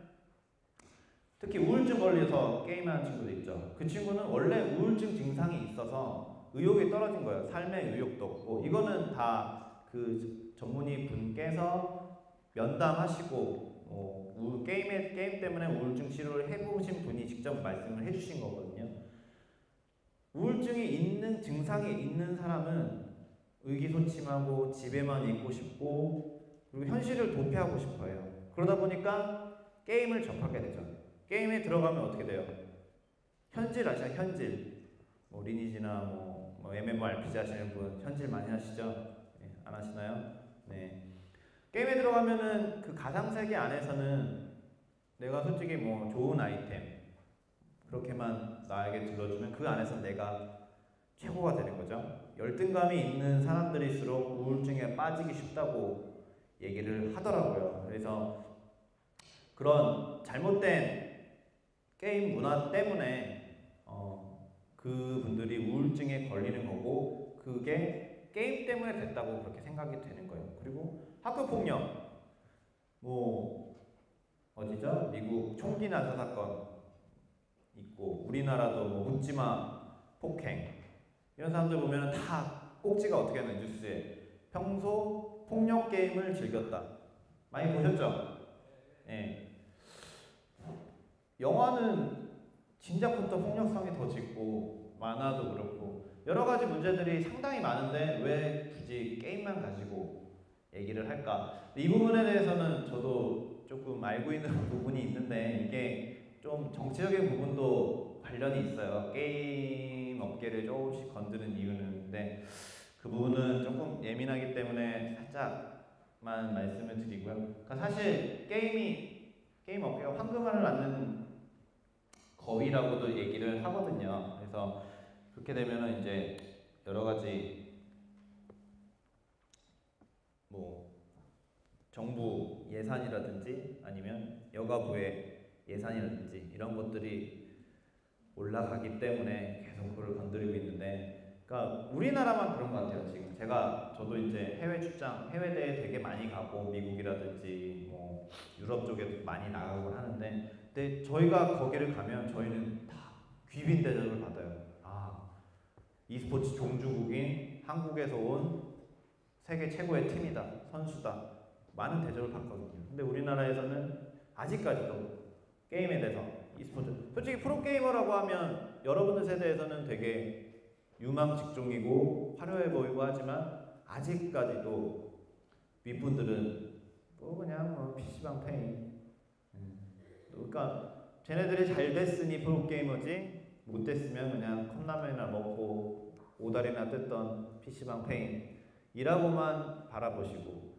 특히 우울증 걸려서 게임하는 친구도 있죠. 그 친구는 원래 우울증 증상이 있어서 의욕이 떨어진 거예요. 삶의 의욕도 없고 이거는 다 그 전문의 분께서 면담하시고 게임 때문에 우울증 치료를 해보신 분이 직접 말씀을 해주신 거거든요. 우울증이 증상이 있는 사람은 의기소침하고 집에만 있고 싶고 그리고 현실을 도피하고 싶어요. 그러다 보니까 게임을 접하게 되죠. 게임에 들어가면 어떻게 돼요? 현질 아시죠? 현질. 리니지나 MMORPG 하시는 분 현질 많이 하시죠? 네, 안 하시나요? 네. 게임에 들어가면은 그 가상세계 안에서는 내가 솔직히 좋은 아이템 그렇게만 나에게 들어주면 그 안에서 내가 최고가 되는 거죠. 열등감이 있는 사람들일수록 우울증에 빠지기 쉽다고 얘기를 하더라고요. 그래서 그런 잘못된 게임 문화 때문에 그분들이 우울증에 걸리는 거고 그게 게임 때문에 됐다고 그렇게 생각이 되는 거예요. 그리고 학교 폭력 어디죠? 미국 총기 난사 사건 있고 우리나라도 묻지마 폭행 이런 사람들 보면 다 꼭지가 어떻게 하는 뉴스에 평소 폭력 게임을 즐겼다. 많이 보셨죠? 네. 영화는 진작부터 폭력성이 더 짙고 만화도 그렇고 여러 가지 문제들이 상당히 많은데 왜 굳이 게임만 가지고 얘기를 할까? 이 부분에 대해서는 저도 조금 알고 있는 부분이 있는데 이게 좀 정치적인 부분도 관련이 있어요. 게임 업계를 조금씩 건드는 이유는. 근데 그 부분은 조금 예민하기 때문에 살짝만 말씀을 드리고요. 그러니까 사실 게임 업계가 황금알을 낳는 거위라고도 얘기를 하거든요. 그래서 그렇게 되면은 이제 여러 가지 뭐 정부 예산이라든지 아니면 여가부의 예산이라든지 이런 것들이 올라가기 때문에 계속 그걸 건드리고 있는데, 그러니까 우리나라만 그런 것 같아요. 지금 저도 이제 해외 출장, 해외 대회 되게 많이 가고 미국이라든지 뭐 유럽 쪽에도 많이 나가고 하는데, 근데 저희가 거기를 가면 저희는 다 귀빈 대접을 받아요. 아, e스포츠 종주국인 한국에서 온 세계 최고의 팀이다, 선수다, 많은 대접을 받거든요. 근데 우리나라에서는 아직까지도 게임에 대해서 e스포츠, 솔직히 프로게이머라고 하면 여러분들 세대에서는 되게 유망 직종이고 화려해 보이고 하지만 아직까지도 윗분들은 뭐 그냥 뭐 PC방 페인, 그러니까 쟤네들이 잘 됐으니 프로게이머지 못 됐으면 그냥 컵라면이나 먹고 오다리나 뜯던 PC방 페인이라고만 바라보시고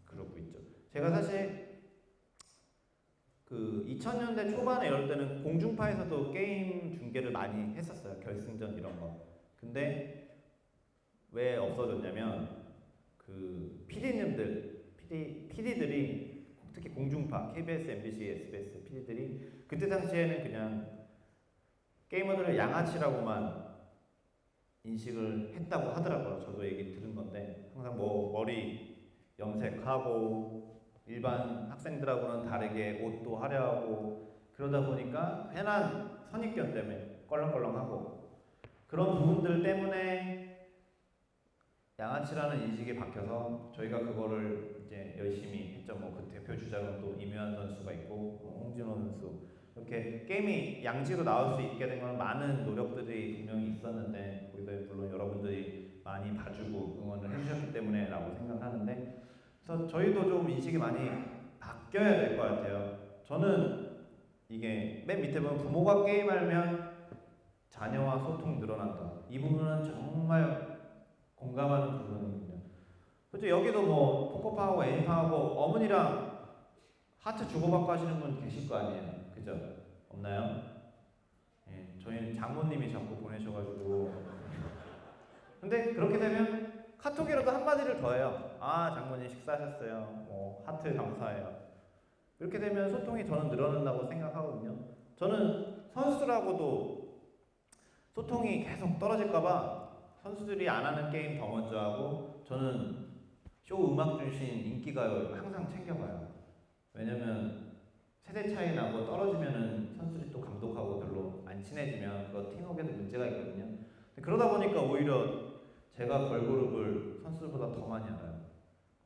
그러고 있죠. 제가 사실 그 2000년대 초반에 이럴 때는 공중파에서도 게임 중계를 많이 했었어요. 결승전 이런 거. 근데 왜 없어졌냐면 그 PD들이 특히 공중파, KBS, MBC, SBS PD들이 그때 당시에는 그냥 게이머들을 양아치라고만 인식을 했다고 하더라고요. 저도 얘기 들은 건데 항상 뭐 머리 염색하고 일반 학생들하고는 다르게 옷도 화려하고 그러다 보니까 흔한 선입견 때문에 껄렁껄렁하고 그런 부분들 때문에 양아치라는 인식이 박혀서 저희가 그거를 이제 열심히 했죠. 뭐 그 대표 주자는 또 임요한 선수가 있고 홍진호 선수, 이렇게 게임이 양지로 나올 수 있게 된 건 많은 노력들이 분명히 있었는데 거기다 물론 여러분들이 많이 봐주고 응원을 해주셨기 때문에라고 생각하는데, 그래서 저희도 좀 인식이 많이 바뀌어야 될 것 같아요. 저는 이게 맨 밑에 보면 부모가 게임하면 자녀와 소통 늘어난다. 이 부분은 정말 공감하는 부분이거든요. 솔직히 여기도 뭐 포커파하고 애니파하고 어머니랑 하트 주고받고 하시는 분 계실 거 아니에요. 그죠? 없나요? 예, 저희는 장모님이 자꾸 보내셔가지고. 근데 그렇게 되면 카톡이라도 한마디를 더 해요. 아, 장모님 식사하셨어요. 뭐 하트 감사해요. 이렇게 되면 소통이 저는 늘어난다고 생각하거든요. 저는 선수들하고도 소통이 계속 떨어질까봐 선수들이 안 하는 게임 더 먼저 하고, 저는 쇼 음악 중심 인기가요 항상 챙겨봐요. 왜냐면 세대 차이 나고 떨어지면은 선수들이 또 감독하고 별로 안 친해지면 그거 팀워크에도 문제가 있거든요. 그러다 보니까 오히려 제가 걸그룹을 선수들보다 더 많이 알아요.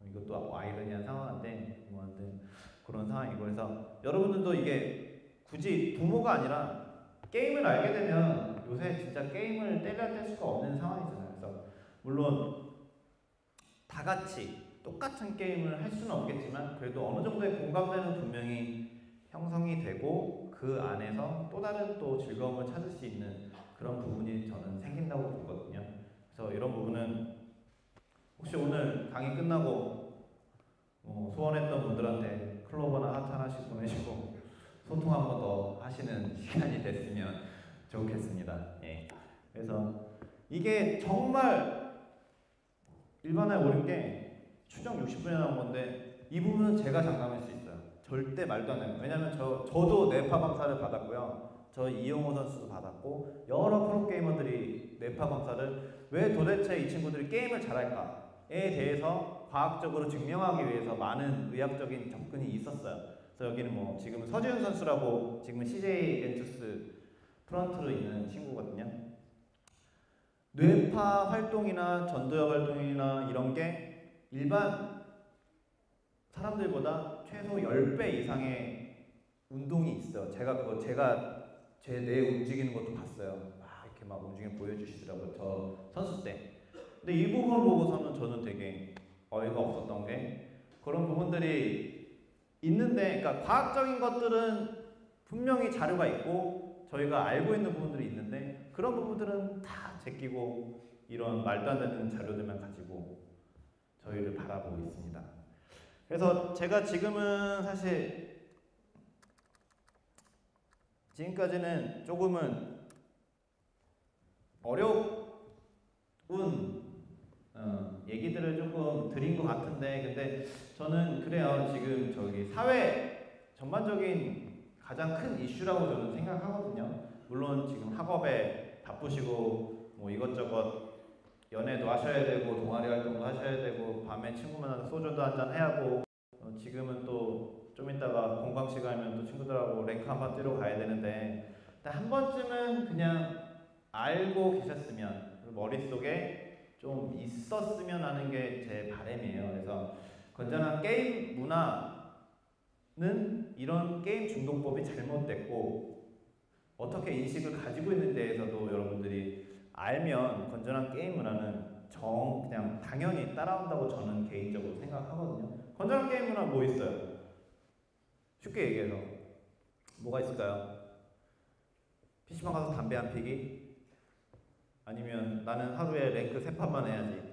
이것도 아이러니한 상황인데 뭐 아무튼 그런 상황이고, 그래서 여러분들도 이게 굳이 부모가 아니라 게임을 알게 되면 요새 진짜 게임을 때려야 뗄 수가 없는 상황이잖아요. 그래서 물론 다 같이 똑같은 게임을 할 수는 없겠지만 그래도 어느 정도의 공감대는 분명히 형성이 되고 그 안에서 또 다른 또 즐거움을 찾을 수 있는 그런 부분이 저는 생긴다고 보거든요. 그래서 이런 부분은 혹시 오늘 강의 끝나고 소원했던 분들한테 클로버나 하트 하나씩 보내시고 소통 한 번 더 하시는 시간이 됐으면 좋겠습니다. 예. 그래서 이게 정말 일반화에 오른 게 추정 60분에 나온 건데 이 부분은 제가 장담할 수 있어요. 절대 말도 안 해요. 왜냐면 저도 네파 검사를 받았고요. 저 이용호 선수도 받았고 여러 프로게이머들이 네파 검사를, 왜 도대체 이 친구들이 게임을 잘할까에 대해서 과학적으로 증명하기 위해서 많은 의학적인 접근이 있었어요. 그래서 여기는 뭐 지금 서지훈 선수라고 지금은 CJ 벤투스 프런트로 있는 친구거든요. 뇌파 활동이나 전도역 활동이나 이런 게 일반 사람들보다 최소 10배 이상의 운동이 있어요. 제가 제 뇌 움직이는 것도 봤어요. 막 이렇게 막 움직임 보여주시더라고요. 저 선수 때. 근데 이 부분을 보고서는 저는 되게 어이가 없었던 게, 그런 부분들이 있는데, 그러니까 과학적인 것들은 분명히 자료가 있고 저희가 알고 있는 부분들이 있는데 그런 부분들은 다 제끼고 이런 말도 안 되는 자료들만 가지고 저희를 바라보고 있습니다. 그래서 제가 지금은 사실 지금까지는 조금은 어려운 얘기들을 조금 드린 것 같은데 근데 저는 그래요. 지금 저기 사회 전반적인 가장 큰 이슈라고 저는 생각하거든요. 물론 지금 학업에 바쁘시고 뭐 이것저것 연애도 하셔야 되고 동아리 활동도 하셔야 되고 밤에 친구 만나서 소주도 한잔 해야 하고 지금은 또 좀 이따가 공강 시간이면 또 친구들하고 랭크 한번 뛰러 가야 되는데 한 번쯤은 그냥 알고 계셨으면 머릿속에 좀 있었으면 하는 게 제 바람이에요. 그래서 건전한 게임 문화는 이런 게임 중독법이 잘못됐고 어떻게 인식을 가지고 있는 데에서도 여러분들이 알면 건전한 게임 문화는 그냥 당연히 따라온다고 저는 개인적으로 생각하거든요. 건전한 게임 문화 뭐 있어요? 쉽게 얘기해서 뭐가 있을까요? PC방 가서 담배 안 피기? 아니면 나는 하루에 랭크 3판만 해야지.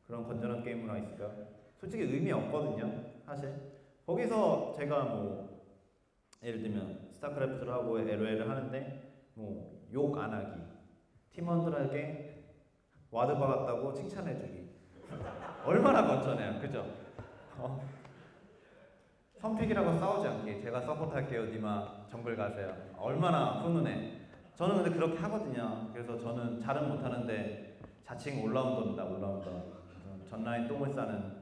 그런 건전한 게임 문화 있을까요? 솔직히 의미 없거든요. 사실 거기서 제가 뭐 예를 들면 스타크래프트를 하고 LOL을 하는데 뭐 욕 안 하기, 팀원들에게 와드 박았다고 칭찬해주기 얼마나 건전해요, 그죠? 선픽이라고 싸우지 않기, 제가 서포트할게요, 니마 정글 가세요. 얼마나 훈훈해. 저는 근데 그렇게 하거든요. 그래서 저는 잘은 못하는데 자칭 올라운더입니다. 올라운더. 전라인 똥을 싸는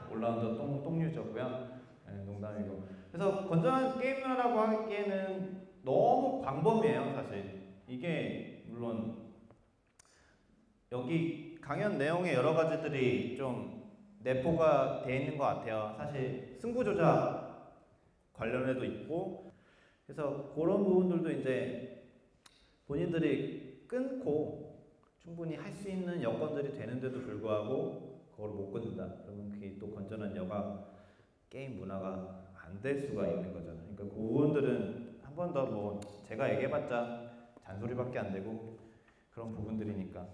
올라운더 똥유저고요. 농담이고. 그래서 건전한 게임 문화라고 하기에는 너무 광범위해요, 사실. 이게 물론 여기 강연 내용의 여러 가지들이 좀 내포가 되어 있는 것 같아요. 사실 승부조작 관련해도 있고, 그래서 그런 부분들도 이제 본인들이 끊고 충분히 할 수 있는 여건들이 되는데도 불구하고 그걸 못 끊는다. 그러면 그게 또 건전한 여가 게임 문화가 안 될 수가 있는 거잖아요. 그러니까 그 부분들은 한 번 더 뭐 제가 얘기해봤자 잔소리밖에 안 되고 그런 부분들이니까.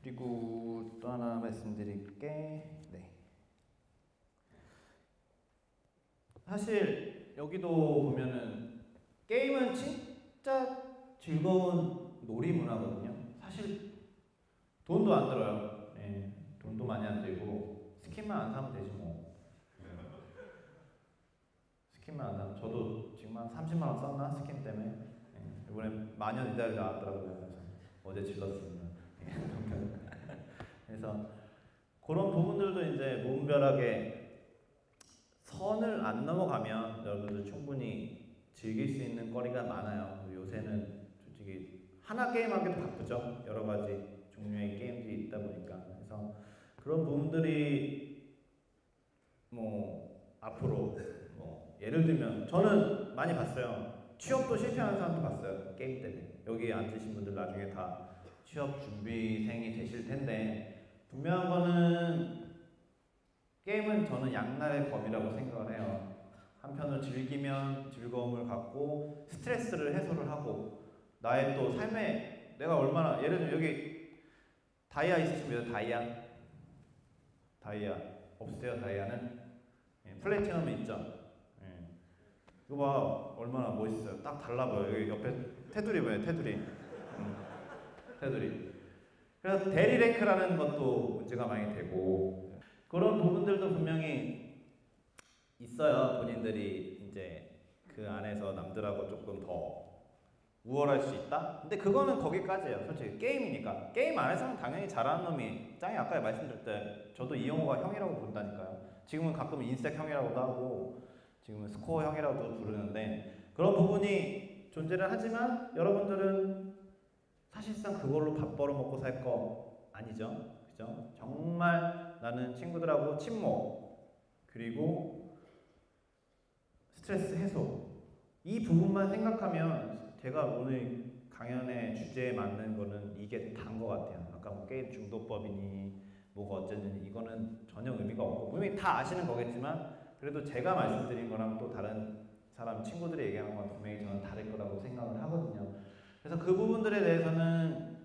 그리고 또 하나 말씀드릴 게 사실 여기도 보면은 게임은 진짜 즐거운 놀이 문화거든요. 사실 돈도 안 들어요. 돈도 많이 안 들고 스킨만 안 사면 되지 뭐. 스킨만 안 사면 저도 지금 한 30만 원 썼나 스킨 때문에. 이번에 마녀 이달이 나왔더라고요. 그래서 어제 질렀습니다. 그래서 그런 부분들도 이제 무분별하게 선을 안 넘어가면 여러분들 충분히 즐길 수 있는 거리가 많아요. 요새는 솔직히 하나 게임하기도 바쁘죠. 여러 가지 종류의 게임들이 있다 보니까. 그래서 그런 부분들이 뭐 앞으로 뭐 예를 들면 저는 많이 봤어요. 취업도 실패하는 사람도 봤어요. 게임 때문에. 여기 앉으신 분들 나중에 다 취업 준비생이 되실 텐데 분명한 거는 게임은 저는 양날의 검이라고 생각을 해요. 한편으로 즐기면 즐거움을 갖고 스트레스를 해소를 하고 나의 또 삶에 내가 얼마나 예를 들면 여기 다이아 있으시면 다이아 없으세요? 다이아는? 플래티넘이 있죠? 이거 봐 얼마나 멋있어요. 딱 달라 보여요. 여기 옆에 테두리 보여요. 테두리. 테두리. 그래서 대리랭크라는 것도 문제가 많이 되고 그런 부분들도 분명히 있어요. 본인들이 이제 그 안에서 남들하고 조금 더 우월할 수 있다? 근데 그거는 거기까지예요. 솔직히 게임이니까. 게임 안에서는 당연히 잘하는 놈이 짱이 아까 말씀드릴 때 저도 이영호가 형이라고 부른다니까요. 지금은 가끔 인색 형이라고도 하고 지금은 스코어 형이라고도 부르는데 그런 부분이 존재를 하지만 여러분들은 사실상 그걸로 밥 벌어먹고 살 거 아니죠. 그죠? 정말 나는 친구들하고 친목 그리고 스트레스 해소 이 부분만 생각하면 제가 오늘 강연의 주제에 맞는 거는 이게 다인 것 같아요. 아까 뭐 게임 중독법이니 뭐가 어쨌든 이거는 전혀 의미가 없고 분명히 다 아시는 거겠지만 그래도 제가 말씀드린 거랑 또 다른 사람 친구들이 얘기한 거랑 경우가 분명히 저는 다를 거라고 생각을 하거든요. 그래서 그 부분들에 대해서는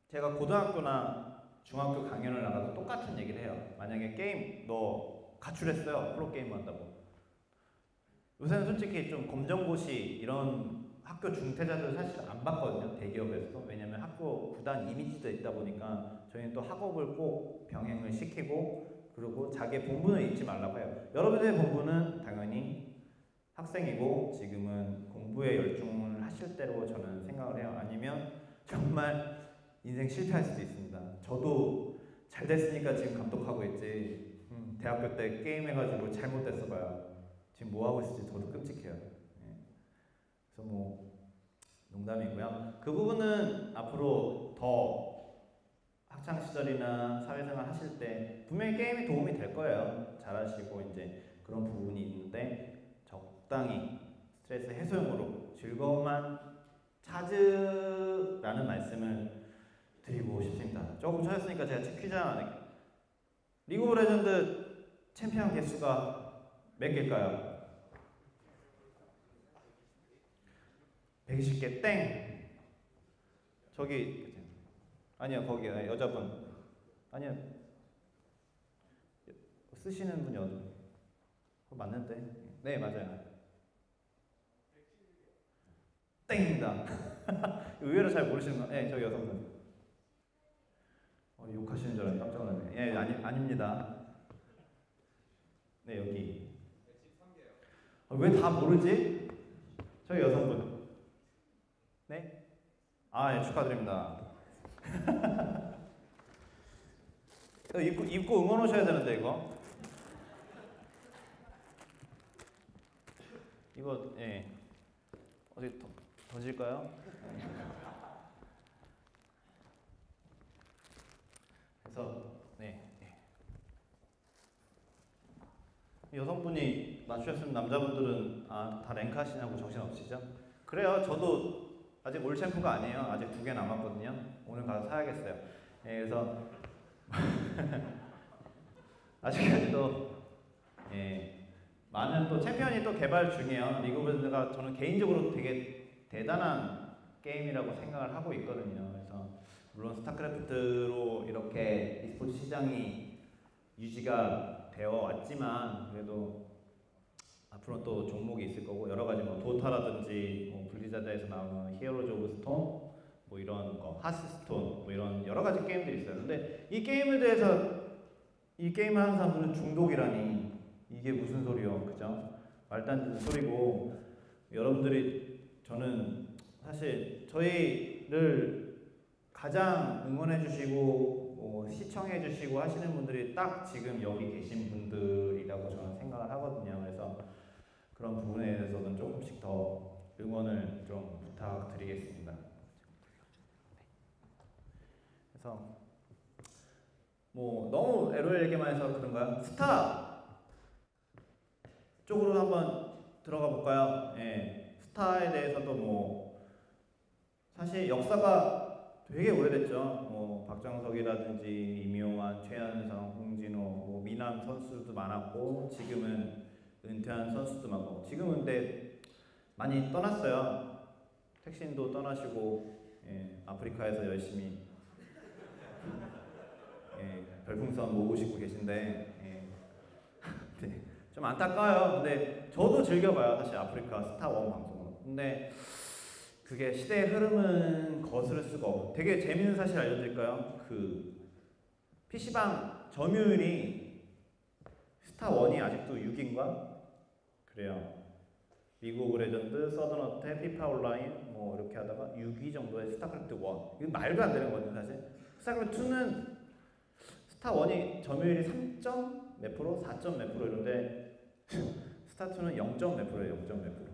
제가 고등학교나 중학교 강연을 나가도 똑같은 얘기를 해요. 만약에 게임 너 가출했어요. 프로게이머 한다고. 요새는 솔직히 좀 검정고시 이런 학교 중퇴자들 사실 안 받거든요. 대기업에서. 왜냐면 학교 구단 이미지도 있다 보니까 저희는 또 학업을 꼭 병행을 시키고 그리고 자기의 본분을 잊지 말라고 해요. 여러분의 본분은 당연히 학생이고 지금은 공부에 열중을 하실 때로 저는 생각을 해요. 아니면 정말 인생 실패할 수도 있습니다. 저도 잘 됐으니까 지금 감독하고 있지. 대학교 때 게임해가지고 잘못됐어 봐요. 지금 뭐 하고 있을지 저도 끔찍해요. 예. 그래서 뭐 농담이고요. 그 부분은 앞으로 더 학창 시절이나 사회생활 하실 때 분명히 게임이 도움이 될 거예요. 잘하시고 이제 그런 부분이 있는데 적당히 스트레스 해소용으로 즐거움만 찾으라는 말씀을 드리고 싶습니다. 조금 찾았으니까 제가 퀴즈 하나 낼게요. 리그 오브 레전드 챔피언 개수가 몇 개일까요? 120개 땡. 저기 아니요 거기 여자분 아니요 쓰시는 분이 어디? 그거 맞는데? 네 맞아요. 땡입니다. 의외로 잘 모르시는 거. 네 저기 여성분. 욕하시는 줄 알았는데 깜짝 놀랐네. 예 아닙니다. 네 여기. 왜 다 모르지? 저기 여성분. 네? 아, 예, 축하드립니다. 입고 응원 오셔야 되는데, 이거. 이거, 예. 어디 던질까요? 그래서, 네. 여성분이 맞추셨으면 남자분들은, 다 랭크 하시냐고 정신 없으시죠? 그래요. 저도 아직 올 챔프가 아니에요. 아직 2개 남았거든요. 오늘 가서 사야겠어요. 예, 그래서 아직까지도 많은 또 챔피언이 또 개발 중이에요. 리그 오브 레전드가 저는 개인적으로 되게 대단한 게임이라고 생각을 하고 있거든요. 그래서 물론 스타크래프트로 이렇게 e스포츠 시장이 유지가 되어 왔지만 그래도 앞으로 또 종목이 있을 거고 여러 가지 뭐 도타라든지 뭐 블리자드에서 나오는 히어로즈 오브 스톰 뭐 이런 거 하스스톤 뭐 이런 여러 가지 게임들이 있어요. 근데 이 게임에 대해서 이 게임을 하는 사람들은 중독이라니 이게 무슨 소리요, 그죠? 말도 안 되는 소리고 여러분들이 저는 사실 저희를 가장 응원해주시고 시청해주시고 하시는 분들이 딱 지금 여기 계신 분들이라고 저는 생각을 하거든요. 그래서 그런 부분에 대해서는 조금씩 더 응원을 좀 부탁드리겠습니다. 그래서 뭐 너무 LOL 얘기만 해서 그런가요? 스타 쪽으로 한번 들어가 볼까요? 예, 스타에 대해서도 뭐 사실 역사가 되게 오래됐죠. 뭐 박정석이라든지 임요환, 최현성, 홍진호, 뭐 미남 선수도 많았고 지금은 은퇴한 선수도 많고 지금은 근데 많이 떠났어요. 택신도 떠나시고 아프리카에서 열심히 별풍선 모으시고 계신데 네, 좀 안타까워요. 근데 저도 즐겨봐요. 사실 아프리카 스타1 방송으로. 근데 그게 시대의 흐름은 거스를 수가 없고 되게 재밌는 사실 알려드릴까요? 그 PC방 점유율이 스타1이 아직도 6인가? 그래요. 리그 오브 레전드, 서든어택, 피파 온라인 뭐 이렇게 하다가 6위 정도의 스타크래프트 1. 이거 말도 안 되는 거거든요 사실. 스타크래프트 2는 스타1이 점유율이 3점 몇 프로? 4점 몇 프로 이런데 스타2는 0점 몇 프로예요. 0점 몇 프로.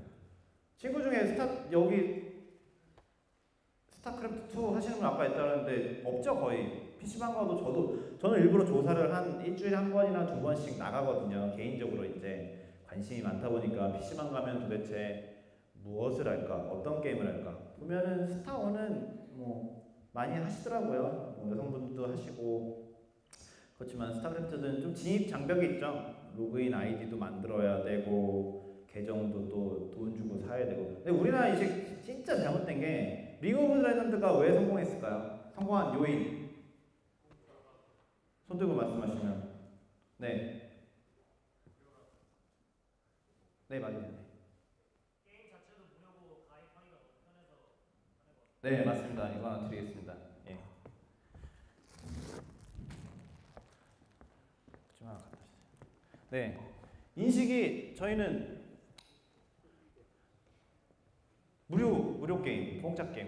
친구 중에 여기 스타크래프트 2 하시는 분 아까 있다는데 없죠 거의. PC방 가도 저는 일부러 조사를 한 일주일에 한 번이나 두 번씩 나가거든요. 개인적으로 이제 관심이 많다 보니까 PC방 가면 도대체 무엇을 할까? 어떤 게임을 할까? 보면은 스타1은 뭐 많이 하시더라고요. 뭐 여성분들도 하시고 그렇지만 스타크래프트는 좀 진입 장벽이 있죠. 로그인 아이디도 만들어야 되고 계정도 또 근데 우리나라 인식 진짜 잘못된 게 리그 오브 레전드가 왜 성공했을까요? 성공한 요인 손 들고 말씀하시면 네. 네 맞아요. 게임 자체도 무료고 가입하기가 너무 편해서 하는 것 같아요. 네 맞습니다. 이거 하나 드리겠습니다. 예. 좀 하나 갖다 주세요. 네 인식이 저희는 무료 게임, 공짜 게임.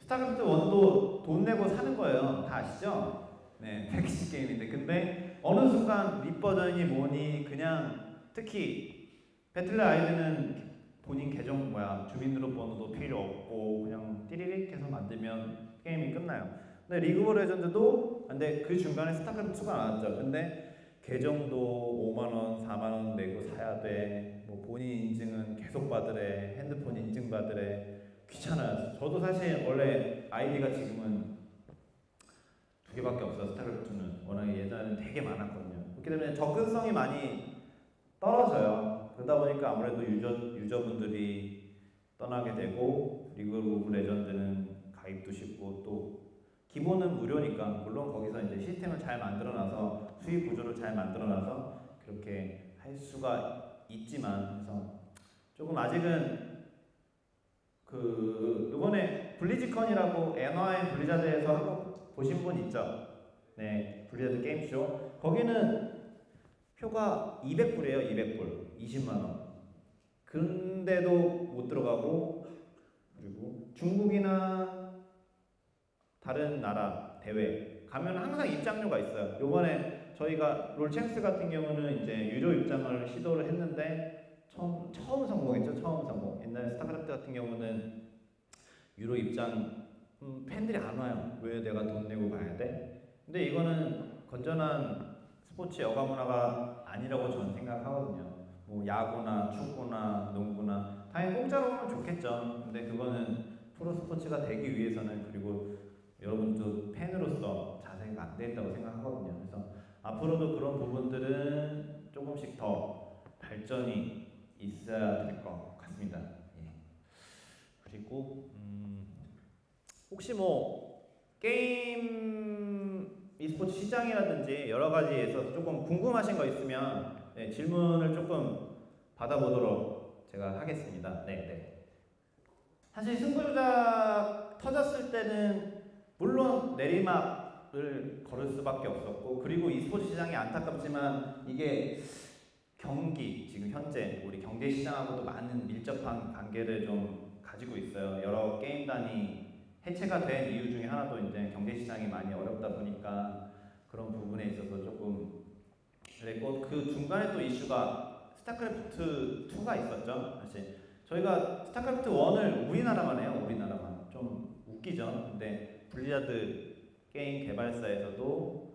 스타크래프트 1도 돈 내고 사는 거예요. 다 아시죠? 네 패키지 게임인데 근데 어느 순간 립 버전이 뭐니 그냥 특히 배틀넷 아이드는 본인 계정 주민등록번호도 필요 없고 그냥 띠리릭 해서 만들면 게임이 끝나요. 근데 리그 오브 레전드도 근데 그 중간에 스타크래프트 2가 나왔죠. 근데 계정도 5만원, 4만원 내고 사야 돼. 뭐 본인 인증은 계속 받으래. 핸드폰 인증 받으래. 귀찮아요. 저도 사실 원래 아이디가 지금은 2개밖에 없어요. 스타크래프트는 워낙에 예전에는 되게 많았거든요. 그렇기 때문에 접근성이 많이 떨어져요. 그러다 보니까 아무래도 유저분들이 떠나게 되고 리그 오브 레전드는 가입도 쉽고 또 기본은 무료니까 물론 거기서 이제 시스템을 잘 만들어놔서 수익 구조를 잘 만들어놔서 그렇게 할 수가 있지만 그래서 조금 아직은 그 이번에 블리즈컨이라고 NY 블리자드에서 한번 보신 분 있죠? 네 블리자드 게임쇼 거기는 표가 200불이에요. 200불 20만원 근데도 못 들어가고 그리고 중국이나 다른 나라 대회 가면 항상 입장료가 있어요. 요번에 저희가 롤챔스 같은 경우는 이제 유료 입장을 시도를 했는데 처음 성공했죠. 처음 성공. 옛날에 스타크래프트 같은 경우는 유료 입장 팬들이 안 와요. 왜 내가 돈 내고 가야 돼? 근데 이거는 건전한 스포츠 여가 문화가 아니라고 저는 생각하거든요. 뭐 야구나 축구나 농구나 당연히 공짜로 하면 좋겠죠. 근데 그거는 프로 스포츠가 되기 위해서는 그리고 여러분도 팬으로서 자세가 안 돼 있다고 생각하거든요. 그래서 앞으로도 그런 부분들은 조금씩 더 발전이 있어야 될 것 같습니다. 예. 그리고 혹시 뭐 게임 e스포츠 시장이라든지 여러 가지에 있어서 조금 궁금하신 거 있으면 네, 질문을 조금 받아보도록 제가 하겠습니다. 네. 사실 승부조작 터졌을 때는 물론 내리막을 걸을 수밖에 없었고 그리고 e스포츠 시장이 안타깝지만 이게 경기 지금 현재 우리 경제 시장하고도 많은 밀접한 관계를 좀 가지고 있어요. 여러 게임단이 해체가 된 이유 중에 하나도 이제 경제 시장이 많이 어렵다 보니까 그런 부분에 있어서 조금 그랬고 그 중간에 또 이슈가 스타크래프트 2가 있었죠. 사실 저희가 스타크래프트 1을 우리나라만 해요. 우리나라만 좀 웃기죠. 근데 블리자드 게임 개발사에서도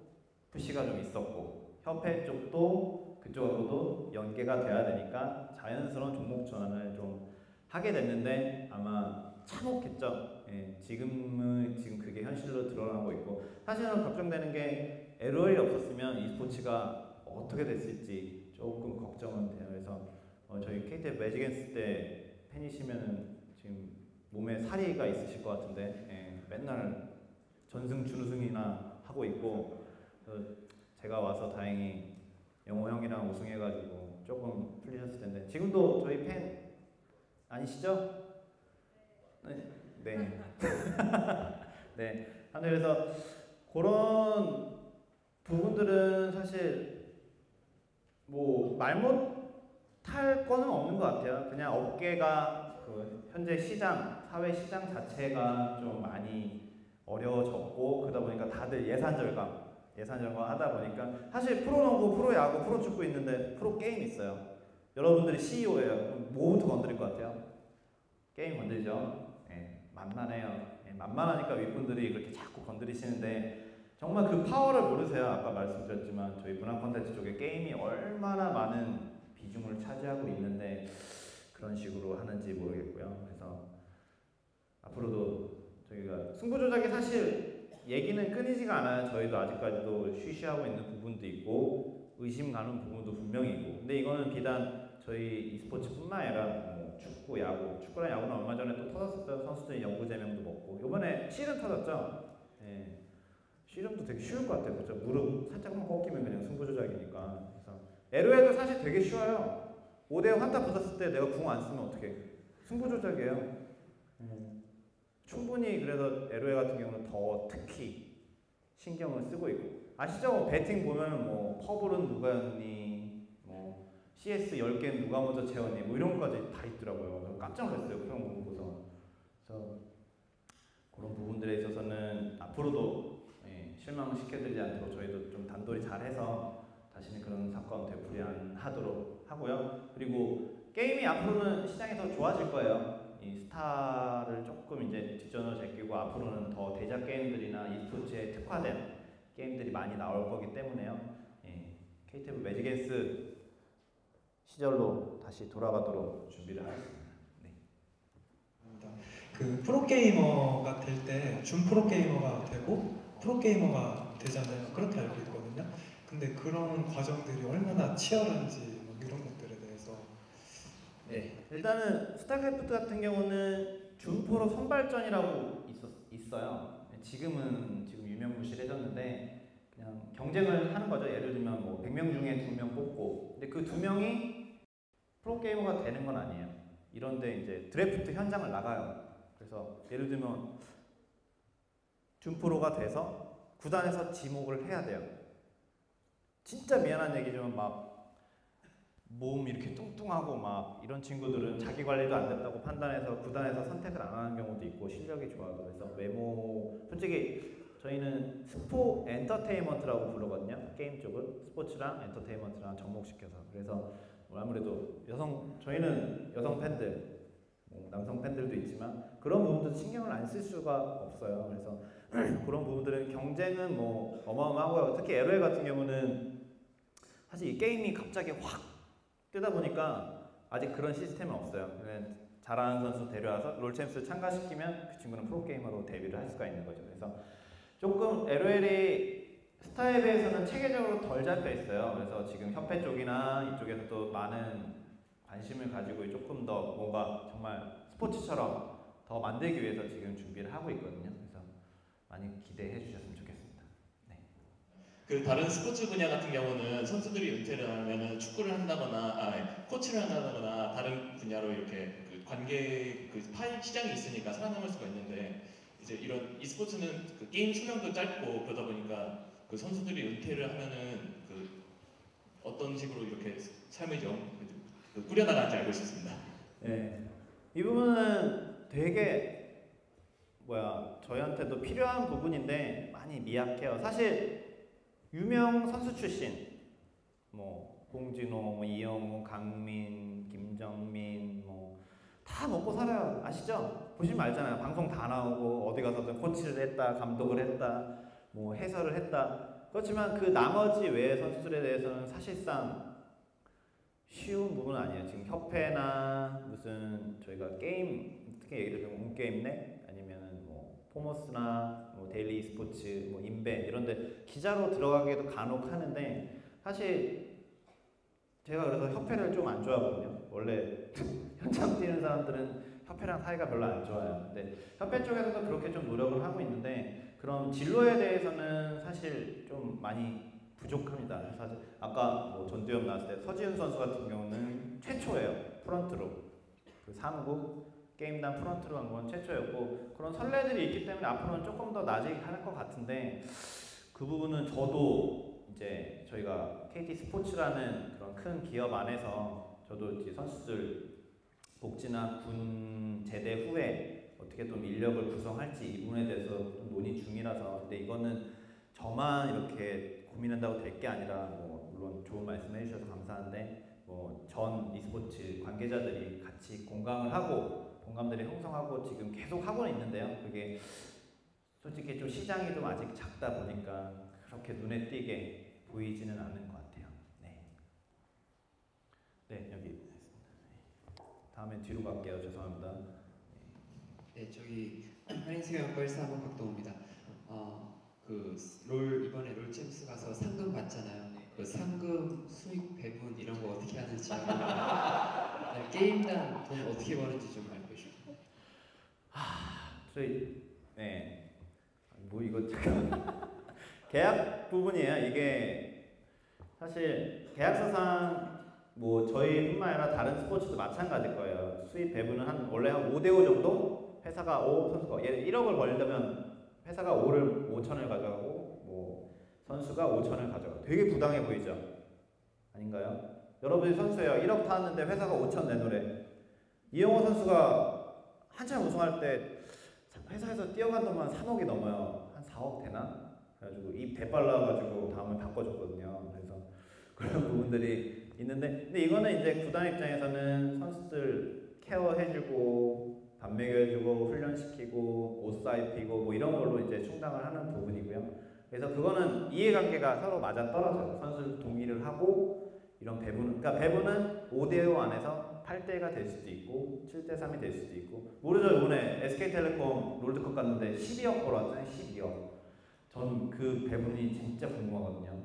푸시가 좀 있었고 협회 쪽도 그쪽하고도 연계가 돼야 되니까 자연스러운 종목 전환을 좀 하게 됐는데 아마 참혹했죠. 예, 지금 그게 현실로 드러나고 있고 사실은 걱정되는 게 LOL이 없었으면 e스포츠가 어떻게 됐을지 조금 걱정은 돼요. 그래서 저희 KTF 매직앤스 때 팬이시면은 지금 몸에 살이가 있으실 것 같은데 예, 맨날 전승 준우승이나 하고 있고 제가 와서 다행히 영호 형이랑 우승해가지고 조금 풀리셨을 텐데 지금도 저희 팬 아니시죠? 네. 네. 네. 그래서 그런 부분들은 사실 뭐 말 못할 거는 없는 것 같아요. 그냥 업계가 그 현재 시장, 사회 시장 자체가 좀 많이 어려워졌고 그러다 보니까 다들 예산 절감 하다 보니까 사실 프로농구, 프로야구, 프로축구 있는데 프로게임 있어요. 여러분들이 CEO예요. 뭐부터 건드릴 것 같아요? 게임 건드리죠. 예, 만만해요. 예, 만만하니까 윗분들이 그렇게 자꾸 건드리시는데 정말 그 파워를 모르세요. 아까 말씀드렸지만 저희 문화 콘텐츠 쪽에 게임이 얼마나 많은 비중을 차지하고 있는데 그런 식으로 하는지 모르겠고요. 그래서 앞으로도 저희가 승부 조작이 사실 얘기는 끊이지가 않아요. 저희도 아직까지도 쉬쉬하고 있는 부분도 있고 의심 가는 부분도 분명히 있고 근데 이거는 비단 저희 e스포츠뿐만 아니라 뭐 축구 축구, 야구. 축구랑 야구는 얼마 전에 또 터졌었어요. 선수들이 연구 제명도 먹고. 이번에 씨름 터졌죠. 예. 씨름도 되게 쉬울 것 같아요. 그렇죠? 무릎 살짝만 꺾이면 그냥 승부조작이니까. 그래서 LOL도 사실 되게 쉬워요. 5대0 한타 붙었을 때 내가 궁 안 쓰면 어떻게? 승부조작이에요. 충분히 그래서 LOL 같은 경우는 더 특히 신경을 쓰고 있고. 아시죠? 뭐 배팅 보면 뭐 퍼블은 누가 했니? 뭐 CS 10개는 누가 먼저 채웠니? 뭐 이런 것까지 다 있더라고요. 깜짝 놀랐어요. 그런 거 보고서. 그래서 그런 부분들에 있어서는 앞으로도 실망시켜드리지 않도록 저희도 좀 단도리 잘해서 다시는 그런 사건 되풀이 안 하도록 하고요. 그리고 게임이 앞으로는 시장이 더 좋아질 거예요. 이 스타를 조금 이제 뒷전으로 제끼고 앞으로는 더 대작 게임들이나 e스포츠에 특화된 게임들이 많이 나올 거기 때문에요. KTF 매직앤스 시절로 다시 돌아가도록 준비를 하겠습니다. 네. 그 프로게이머가 될 때 준 프로게이머가 되고 프로게이머가 되잖아요. 그렇게 알고 있거든요. 근데 그런 과정들이 얼마나 치열한지 뭐 이런 것들에 대해서 네. 일단은 스타크래프트 같은 경우는 준프로 선발전이라고 있어요. 지금 유명무실해졌는데 그냥 경쟁을 하는 거죠. 예를 들면 뭐 100명 중에 2명 뽑고 근데 그 2명이 프로게이머가 되는 건 아니에요. 이런데 이제 드래프트 현장을 나가요. 그래서 예를 들면 준프로가 돼서 구단에서 지목을 해야 돼요. 진짜 미안한 얘기지만 막 몸 이렇게 뚱뚱하고 막 이런 친구들은 자기 관리도 안 됐다고 판단해서 구단에서 선택을 안 하는 경우도 있고 실력이 좋아도 그래서 외모 솔직히 저희는 스포 엔터테인먼트라고 부르거든요. 게임 쪽을 스포츠랑 엔터테인먼트랑 접목시켜서 그래서 아무래도 저희는 여성 팬들 남성 팬들도 있지만 그런 부분도 신경을 안 쓸 수가 없어요. 그래서 그런 부분들은 경쟁은 뭐 어마어마하고요. 특히 LOL 같은 경우는 사실 이 게임이 갑자기 확 뜨다 보니까 아직 그런 시스템은 없어요. 잘하는 선수 데려와서 롤챔스 참가시키면 그 친구는 프로게이머로 데뷔를 할 수가 있는 거죠. 그래서 조금 LOL이 스타에 비해서는 체계적으로 덜 잡혀 있어요. 그래서 지금 협회 쪽이나 이쪽에서도 많은 관심을 가지고 조금 더 뭔가 정말 스포츠처럼 더 만들기 위해서 지금 준비를 하고 있거든요. 그래서 많이 기대해 주셨으면 좋겠습니다. 네. 그 다른 스포츠 분야 같은 경우는 선수들이 은퇴를 하면은 축구를 한다거나, 코치를 한다거나 다른 분야로 이렇게 그 관계 그 파이 시장이 있으니까 살아남을 수가 있는데 이제 이런 e스포츠는 그 게임 수명도 짧고 그러다 보니까 그 선수들이 은퇴를 하면은 그 어떤 식으로 이렇게 삶을 꾸려나가는지 알고 있었습니다. 네. 이 부분은 되게 저희한테도 필요한 부분인데 많이 미약해요. 사실 유명 선수 출신 뭐 홍진호, 뭐 이영호, 강민, 김정민 뭐 다 먹고 살아요. 아시죠? 보시면 알잖아요. 방송 다 나오고 어디 가서든 코치를 했다, 감독을 했다, 뭐 해설을 했다. 그렇지만 그 나머지 외의 선수들에 대해서는 사실상 쉬운 부분은 아니에요. 지금 협회나 무슨 저희가 게임 특히 예를 들면 온게임넷 아니면은 뭐 포머스나 뭐 데일리 스포츠, 뭐 인벤 이런데 기자로 들어가기도 간혹 하는데 사실 제가 그래서 협회를 좀 안 좋아하거든요. 원래 현장 뛰는 사람들은 협회랑 사이가 별로 안 좋아요. 근데 협회 쪽에서도 그렇게 좀 노력을 하고 있는데 그런 진로에 대해서는 사실 좀 많이 부족합니다. 사실 아까 뭐 전두엽 나왔을 때 서지훈 선수 같은 경우는 최초예요. 프런트로 그 사무국 게임단 프런트로 한 건 최초였고 그런 선례들이 있기 때문에 앞으로는 조금 더 나아지게 할 것 같은데 그 부분은 저도 이제 저희가 KT 스포츠라는 그런 큰 기업 안에서 저도 이제 선수들 복지나 군 제대 후에 어떻게 좀 인력을 구성할지 이 부분에 대해서 좀 논의 중이라서 근데 이거는 저만 이렇게 고민한다고 될 게 아니라 뭐 물론 좋은 말씀 해주셔서 감사한데 뭐 전 e스포츠 관계자들이 같이 공감을 하고 공감들이 형성하고 지금 계속 하고 있는데요. 그게 솔직히 좀 시장이 좀 아직 작다 보니까 그렇게 눈에 띄게 보이지는 않는 것 같아요. 네, 네 여기 있습니다. 다음에 뒤로 갈게요. 죄송합니다. 네, 저기 한인수영 벌사모 박동우입니다. 그 롤 이번에 롤챔스 가서 상금 받잖아요. 그 상금, 수익 배분 이런 거 어떻게 하는지 알고 게임당 돈 어떻게 버는지 좀 알고 싶어요. 저희 뭐 이거 잠깐 계약 부분이에요. 이게 사실 계약서상 뭐 저희뿐만 아니라 다른 스포츠도 마찬가지일 거예요. 수입 배분은 원래 한 5대5 정도? 회사가 5, 선수가 예를 1억을 벌려면 회사가 5천을 가져가고 뭐 선수가 5천을 가져가고 되게 부당해 보이죠? 아닌가요? 여러분이 선수예요. 1억 타왔는데 회사가 5천 내놓으래. 이영호 선수가 한참 우승할 때 회사에서 뛰어간 돈만 3억이 넘어요. 한 4억 되나? 그래가지고 입 대빨라가지고 다음에 바꿔줬거든요. 그래서 그런 부분들이 있는데, 근데 이거는 이제 구단 입장에서는 선수들 케어해주고 밥 먹여주고 훈련시키고 옷 사입히고 뭐 이런 걸로 이제 충당을 하는 부분이고요. 그래서 그거는 이해관계가 서로 맞아 떨어져요. 선수들 동의를 하고 이런 배분, 그러니까 배분은 5대5 안에서 8대1가 될 수도 있고 7대3이 될 수도 있고 모르죠. 이번에 SK텔레콤 롤드컵 갔는데 12억 벌었잖아요. 12억. 전 그 배분이 진짜 궁금하거든요.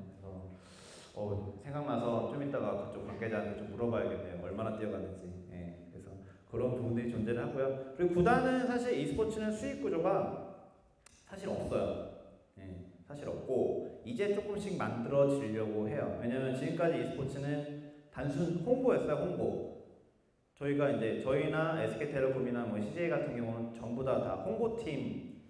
그래서 생각나서 좀 이따가 그쪽 관계자한테 좀 물어봐야겠네요. 얼마나 뛰어갔는지. 예, 그래서 그런 부분들이 존재를 하고요. 그리고 구단은 사실 e스포츠는 수익 구조가 사실 없어요. 예, 사실 없고 이제 조금씩 만들어지려고 해요. 왜냐면 지금까지 e스포츠는 단순 홍보였어요. 홍보. 저희가 이제 저희나 SK텔레콤이나 뭐 CJ 같은 경우는 전부 다 홍보팀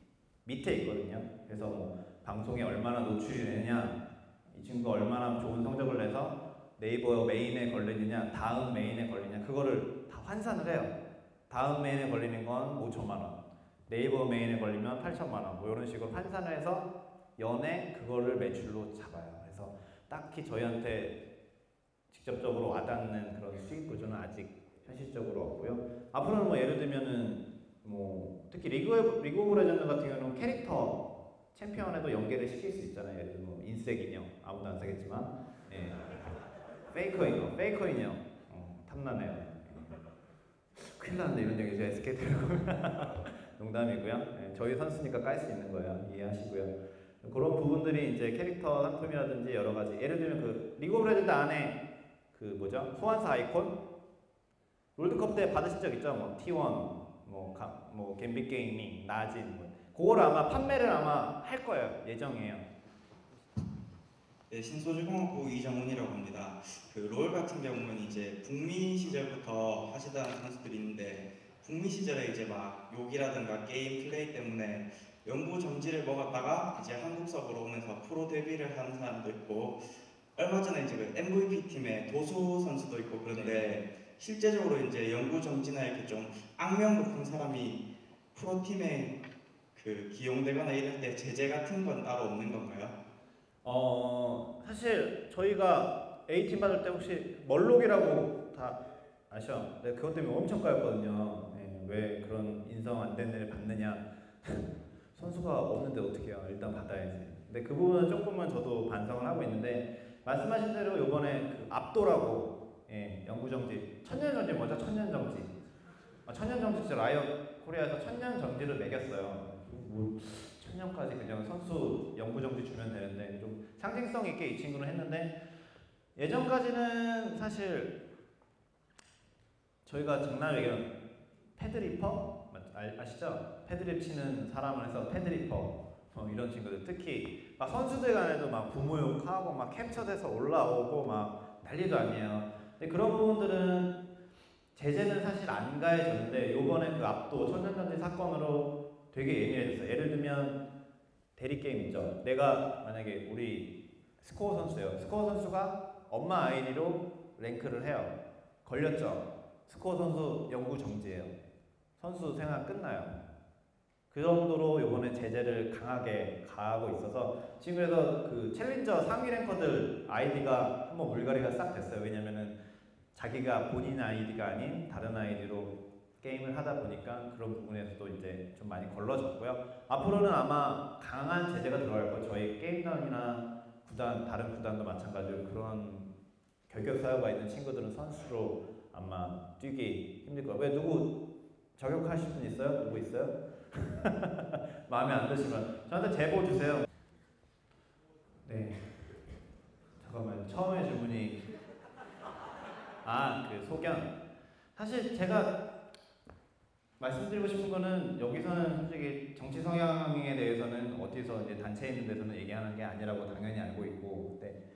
밑에 있거든요. 그래서 뭐 방송에 얼마나 노출이 되느냐, 이 친구가 얼마나 좋은 성적을 내서 네이버 메인에 걸리느냐, 다음 메인에 걸리냐, 그거를 다 환산을 해요. 다음 메인에 걸리는 건 5천만 원, 네이버 메인에 걸리면 8천만 원, 뭐 이런 식으로 환산을 해서 연에 그거를 매출로 잡아요. 그래서 딱히 저희한테 직접적으로 와닿는 그런 수익 구조는 아직 현실적으로 없고요. 앞으로는 뭐 예를 들면은 뭐 특히 리그 오브 레전드 같은 경우는 캐릭터 챔피언에도 연계를 시킬 수 있잖아요. 예를 들면 뭐 인색 인형 아무도 안 사겠지만 예. 페이커 인형 탐나네요. 큰일 났네 이런 얘기죠. SK텔레콤 농담이고요. 예, 저희 선수니까 깔 수 있는 거예요. 이해하시고요. 그런 부분들이 이제 캐릭터 상품이라든지 여러 가지 예를 들면 그 리그 오브 레전드 안에 그 뭐죠? 소환사 아이콘 롤드컵 때 받으신 적 있죠? 뭐 T1, 뭐 갬빗 게이밍, 나진, 뭐 그걸 아마 판매를 아마 할 거예요. 예정이에요. 네, 신소주공학부 이정훈이라고 합니다. 그 롤 같은 경우는 이제 북미 시절부터 하시던 선수들이 있는데 북미 시절에 이제 막 욕이라든가 게임 플레이 때문에 연구 정지를 먹었다가 이제 한국석으로 오면서 프로 데뷔를 한 사람도 있고 얼마 전에 이제 그 MVP 팀의 도수 선수도 있고 그런데 실제적으로 이제 연구 정지나 이렇게 좀 악명 높은 사람이 프로팀에 그 기용되거나 이럴 때 제재 같은 건 따로 없는 건가요? 사실 저희가 A팀 받을 때 혹시 멀록이라고 다 아셔? 네, 그것 때문에 엄청 까였거든요. 네, 왜 그런 인성 안 된 애를 받느냐. 선수가 없는데 어떻게 해요? 일단 받아야지. 근데 그 부분은 조금만 저도 반성을 하고 있는데 말씀하신 대로 이번에 그 압도라고 예, 영구정지, 천년정지 뭐죠? 천년정지. 천년정지 진짜 라이엇 코리아에서 천년정지를 매겼어요. 뭐 천년까지 그냥 선수 영구정지 주면 되는데 좀 상징성 있게 이 친구는 했는데 예전까지는 사실 저희가 장난 얘기하면 패드리퍼? 아시죠? 패드립 치는 사람을 해서 패드리퍼 이런 친구들 특히 막 선수들 간에도 막 부모 욕하고 막 캡처돼서 올라오고 막 난리도 아니에요. 근데 그런 부분들은 제재는 사실 안 가해졌는데 요번에 그 압도 천년전지 사건으로 되게 예민해졌어요. 예를 들면 대리게임 있죠. 내가 만약에 우리 스코어 선수예요. 스코어 선수가 엄마 아이디로 랭크를 해요. 걸렸죠. 스코어 선수 영구 정지예요. 선수 생활 끝나요. 그 정도로 요번에 제재를 강하게 가하고 있어서 지금 그래서 그 챌린저 상위 랭커들 아이디가 한번 물갈이가 싹 됐어요. 왜냐면은 자기가 본인 아이디가 아닌 다른 아이디로 게임을 하다 보니까 그런 부분에서도 이제 좀 많이 걸러졌고요. 앞으로는 아마 강한 제재가 들어갈 거예요. 저희 게임단이나 구단, 다른 구단도 마찬가지로 그런 결격 사유가 있는 친구들은 선수로 아마 뛰기 힘들 거예요. 왜 누구 저격하실 분 있어요? 누구 있어요? 마음에 안 드시면 저한테 제보 주세요. 네. 잠깐만요. 처음에 질문이 그 소견. 사실 제가 말씀드리고 싶은 거는 여기서는 솔직히 정치 성향에 대해서는 어디서 이제 단체에 있는 데서는 얘기하는 게 아니라고 당연히 알고 있고, 근데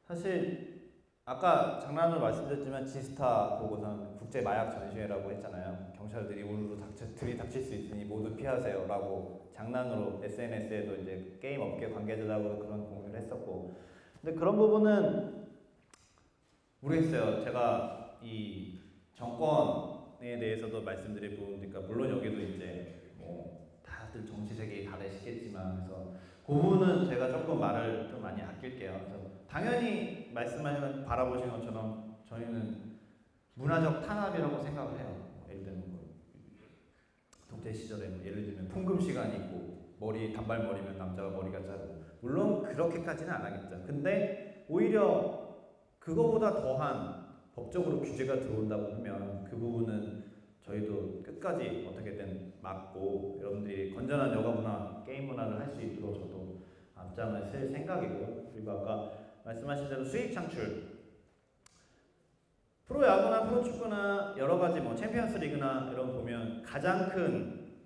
사실 아까 장난으로 말씀드렸지만 지스타 보고선 국제 마약 전시회라고 했잖아요. 경찰들이 우르르 들이닥칠 수 있으니 모두 피하세요라고 장난으로 SNS에도 이제 게임 업계 관계자들하고 그런 공유를 했었고, 근데 그런 부분은 모르겠어요. 제가 이 정권에 대해서도 말씀드릴 부분이니까 물론 여기도 이제 뭐 다들 정치 색이 다르시겠지만, 그래서 그 부분은 제가 조금 말을 좀 많이 아낄게요. 그래서 당연히 말씀하시는 바라보신 것처럼 저희는 문화적 탄압이라고 생각을 해요. 예를 들면 뭐 독재 시절에 뭐 예를 들면 통금 시간이 있고 단발머리면 남자가 머리가 자르고, 물론 그렇게까지는 안 하겠죠. 근데 오히려 그거보다 더한 법적으로 규제가 들어온다고 하면 그 부분은 저희도 끝까지 어떻게든 막고 여러분들이 건전한 여가 문화, 게임 문화를 할 수 있도록 저도 앞장을 쓸 생각이고요. 그리고 아까 말씀하신 대로 수익 창출, 프로야구나 프로축구나 여러가지 뭐 챔피언스 리그나 이런 보면 가장 큰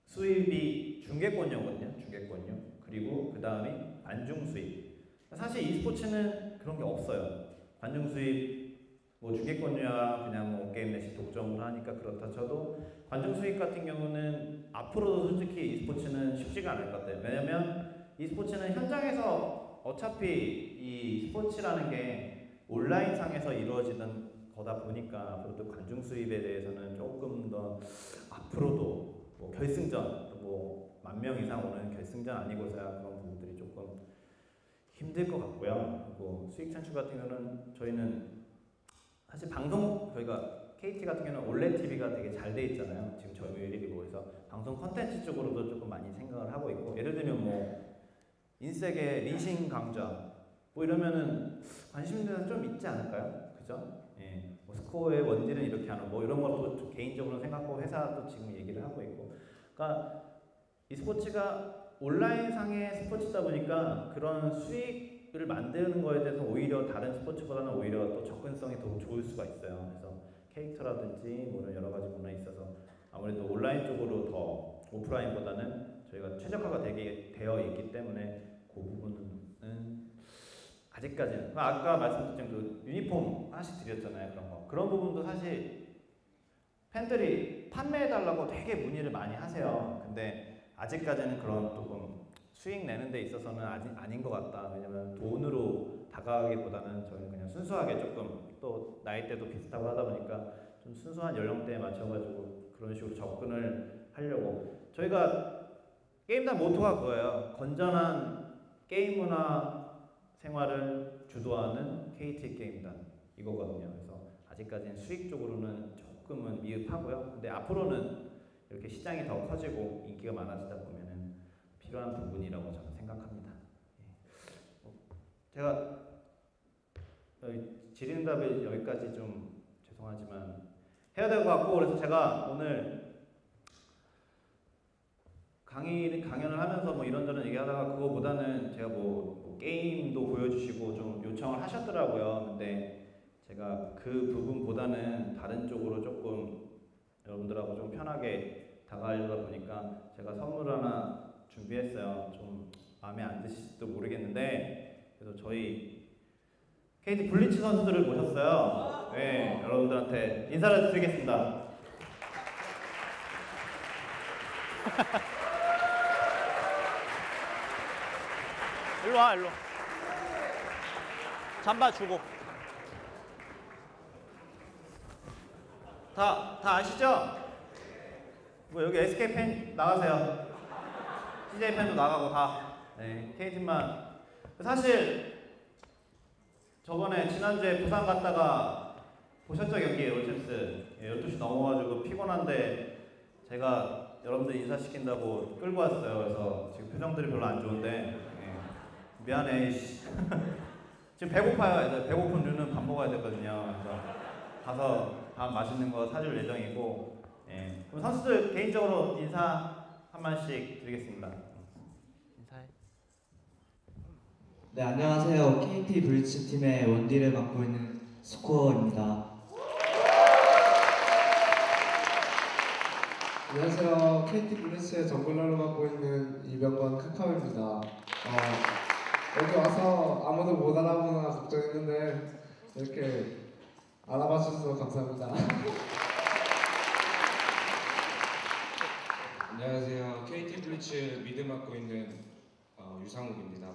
수입이 중계권료거든요. 중계권료. 그리고 그 다음이 관중 수입. 사실 e스포츠는 그런 게 없어요. 관중 수입, 뭐 중계권료야 그냥 뭐 게임 내식 독점을 하니까 그렇다 쳐도 관중 수입 같은 경우는 앞으로도 솔직히 e스포츠는 쉽지가 않을 것 같아요. 왜냐면 e스포츠는 현장에서 어차피 이 스포츠라는 게 온라인상에서 이루어지는 거다 보니까 앞으로도 관중 수입에 대해서는 조금 더 앞으로도 뭐 결승전 뭐 10,000명 이상 오는 결승전 아니고서야 그런 부분들이 조금 힘들 것 같고요. 그리고 수익 창출 같은 경우는 저희는 사실 방송, 저희가 KT 같은 경우는 올레 TV가 되게 잘 돼 있잖아요. 지금 저희 일이고, 그래서 방송 컨텐츠 쪽으로도 조금 많이 생각을 하고 있고, 예를 들면 뭐 인색의 리싱 강좌 뭐 이러면은 관심 있는 데는 좀 있지 않을까요? 그죠? 예. 뭐 스코어의 원딜은 이렇게 하는 뭐 이런 것도 좀 개인적으로 생각하고 회사도 지금 얘기를 하고 있고, 그러니까 이 스포츠가 온라인상의 스포츠다 보니까 그런 수익을 만드는 거에 대해서 오히려 다른 스포츠보다는 오히려 또 접근성이 더 좋을 수가 있어요. 그래서 캐릭터라든지 뭐 이런 여러 가지 문화에 있어서 아무래도 온라인 쪽으로 더 오프라인보다는 저희가 최적화가 되어 있기 때문에 그 부분은 아직까지는, 아까 말씀드린 그 유니폼 하나씩 드렸잖아요. 그런 부분도 사실 팬들이 판매해달라고 되게 문의를 많이 하세요. 근데 아직까지는 그런 조금 수익 내는 데 있어서는 아닌 것 같다. 왜냐면 돈으로 다가가기보다는 저희는 그냥 순수하게 조금, 또 나이대도 비슷하고 하다 보니까 좀 순수한 연령대에 맞춰가지고 그런 식으로 접근을 하려고. 저희가 게임단 모토가 그거예요. 건전한 게임 문화 생활을 주도하는 KT 게임단 이거거든요. 그래서 아직까지는 수익 쪽으로는 조금은 미흡하고요. 근데 앞으로는 이렇게 시장이 더 커지고 인기가 많아지다 보면은 필요한 부분이라고 저는 생각합니다. 제가 질의응답을 여기까지 좀 죄송하지만 해야 될 것 같고, 그래서 제가 오늘 강연을 하면서 뭐 이런저런 얘기하다가 그거보다는 제가 뭐 게임도 보여주시고 좀 요청을 하셨더라고요. 근데 제가 그 부분보다는 다른 쪽으로 조금 여러분들하고 좀 편하게 다가가려다 보니까 제가 선물 하나 준비했어요. 좀 마음에 안 드실지도 모르겠는데, 그래서 저희 KT 블리츠 선수들을 모셨어요. 네, 여러분들한테 인사를 드리겠습니다. 일로 와, 일로. 잠바 주고. 다 아시죠? 뭐 여기 SK 팬 나가세요. CJ 팬도 나가고 다. 네, KT만. 사실 저번에 지난주에 부산 갔다가 보셨죠, 경기 올챔스. 12시 넘어가지고 피곤한데 제가 여러분들 인사시킨다고 끌고 왔어요. 그래서 지금 표정들이 별로 안 좋은데 미안해. 지금 배고파요. 애들. 배고픈 류는 밥 먹어야 되거든요. 그래서 가서 밥 맛있는 거 사줄 예정이고, 그럼 선수들 개인적으로 인사 한 말씩 드리겠습니다. 인사해. 네, 안녕하세요. KT 블리츠 팀의 원딜을 맡고 있는 스코어입니다. 안녕하세요. KT 블리츠의 정글러를 맡고 있는 이병건 카카오입니다. 여기 와서 아무도 못 알아보나 걱정했는데 이렇게 알아봐 주셔서 감사합니다. 안녕하세요. KT 블리츠 미드 맡고 있는 유상욱입니다.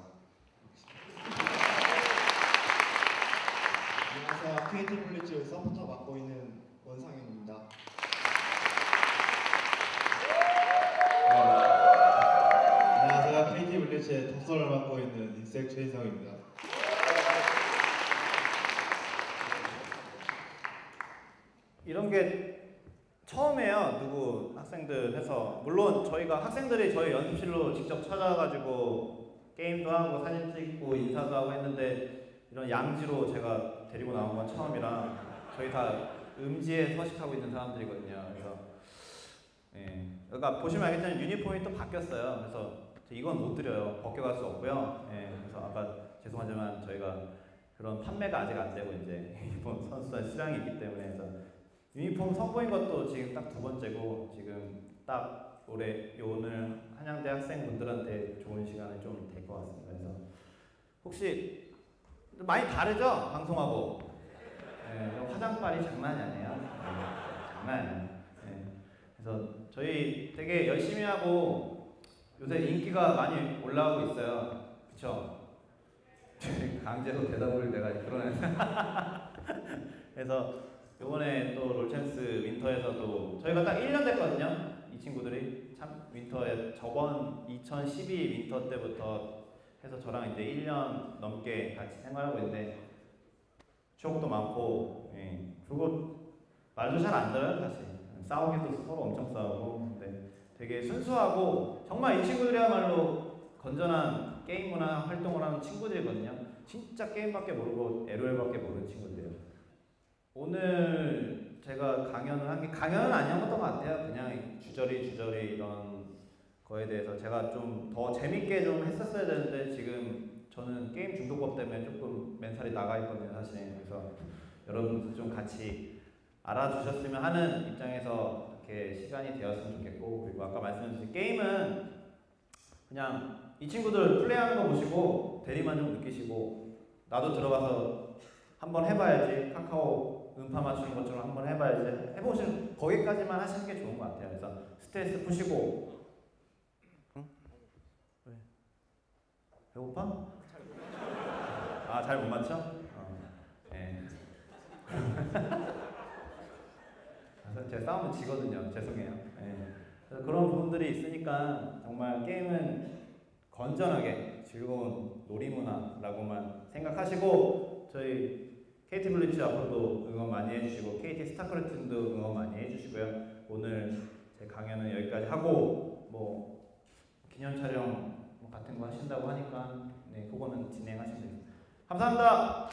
안녕하세요. KT 블리츠 서포터 맡고 있는 원상현입니다. 안녕하세요. KT 블리츠의 독서를 맡고 있는 인색 최인성입니다. 이런 게 처음이에요. 누구 학생들 해서. 물론 저희가 학생들이 저희 연습실로 직접 찾아가지고 게임도 하고 사진 찍고 인사도 하고 했는데 이런 양지로 제가 데리고 나온 건 처음이라 저희 다 음지에 서식하고 있는 사람들이거든요. 그래서 예. 그러니까 보시면 알겠지만 유니폼이 또 바뀌었어요. 그래서 이건 못 드려요. 벗겨갈 수 없고요. 예. 그래서 아까 죄송하지만 저희가 그런 판매가 아직 안 되고 이제 유니폼 선수단 수량이 있기 때문에 해서 유니폼 선보인 것도 지금 딱 두 번째고 지금 딱 오늘 한양대 학생분들한테 좋은 시간이 좀 될 것 같습니다. 그래서 혹시 많이 다르죠? 방송하고 예, 화장빨이 장난이 아니에요. 예, 장난이 아니에요. 예. 그래서 저희 되게 열심히 하고 요새 인기가 많이 올라오고 있어요. 그쵸? 강제로 대답을 내가 그러네. 그래서 이번에 또 롤챔스 윈터에서도 저희가 딱 1년 됐거든요. 이 친구들이 참 윈터에 저번 2012 윈터 때부터 해서 저랑 이제 1년 넘게 같이 생활하고 있는데 추억도 많고 예. 그리고 말도 잘 안 들어요 사실. 싸우기도 서로 엄청 싸우고 근데 되게 순수하고 정말 이 친구들이야말로 건전한 게임 문화 활동을 하는 친구들이거든요. 진짜 게임밖에 모르고 LOL밖에 모르는 친구들이에요. 오늘 제가 강연을 한 게 강연은 아니었던 것 같아요. 그냥 주저리 이런 거에 대해서 제가 좀 더 재밌게 좀 했었어야 되는데 지금 저는 게임 중독법 때문에 조금 멘탈이 나가 있거든요 사실. 그래서 여러분도 좀 같이 알아주셨으면 하는 입장에서 이렇게 시간이 되었으면 좋겠고 그리고 아까 말씀드린 게임은 그냥 이 친구들 플레이하는 거 보시고 대리만족 느끼시고 나도 들어가서 한번 해봐야지 카카오 음파 맞추는 것처럼 한번 해봐야지 해보시는 거기까지만 하시는 게 좋은 것 같아요. 그래서 스트레스 푸시고 응? 왜? 배고파? 아 잘 못 맞춰? 네. 제가 싸우면 지거든요. 죄송해요. 네. 그래서 그런 부분들이 있으니까 정말 게임은 건전하게 즐거운 놀이문화라고만 생각하시고 저희 KT 블리츠 앞으로도 응원 많이 해주시고 KT 스타크래프트도 응원 많이 해주시고요. 오늘 제 강연은 여기까지 하고 뭐 기념 촬영 같은 거 하신다고 하니까 네 그거는 진행하시면 됩니다. 감사합니다.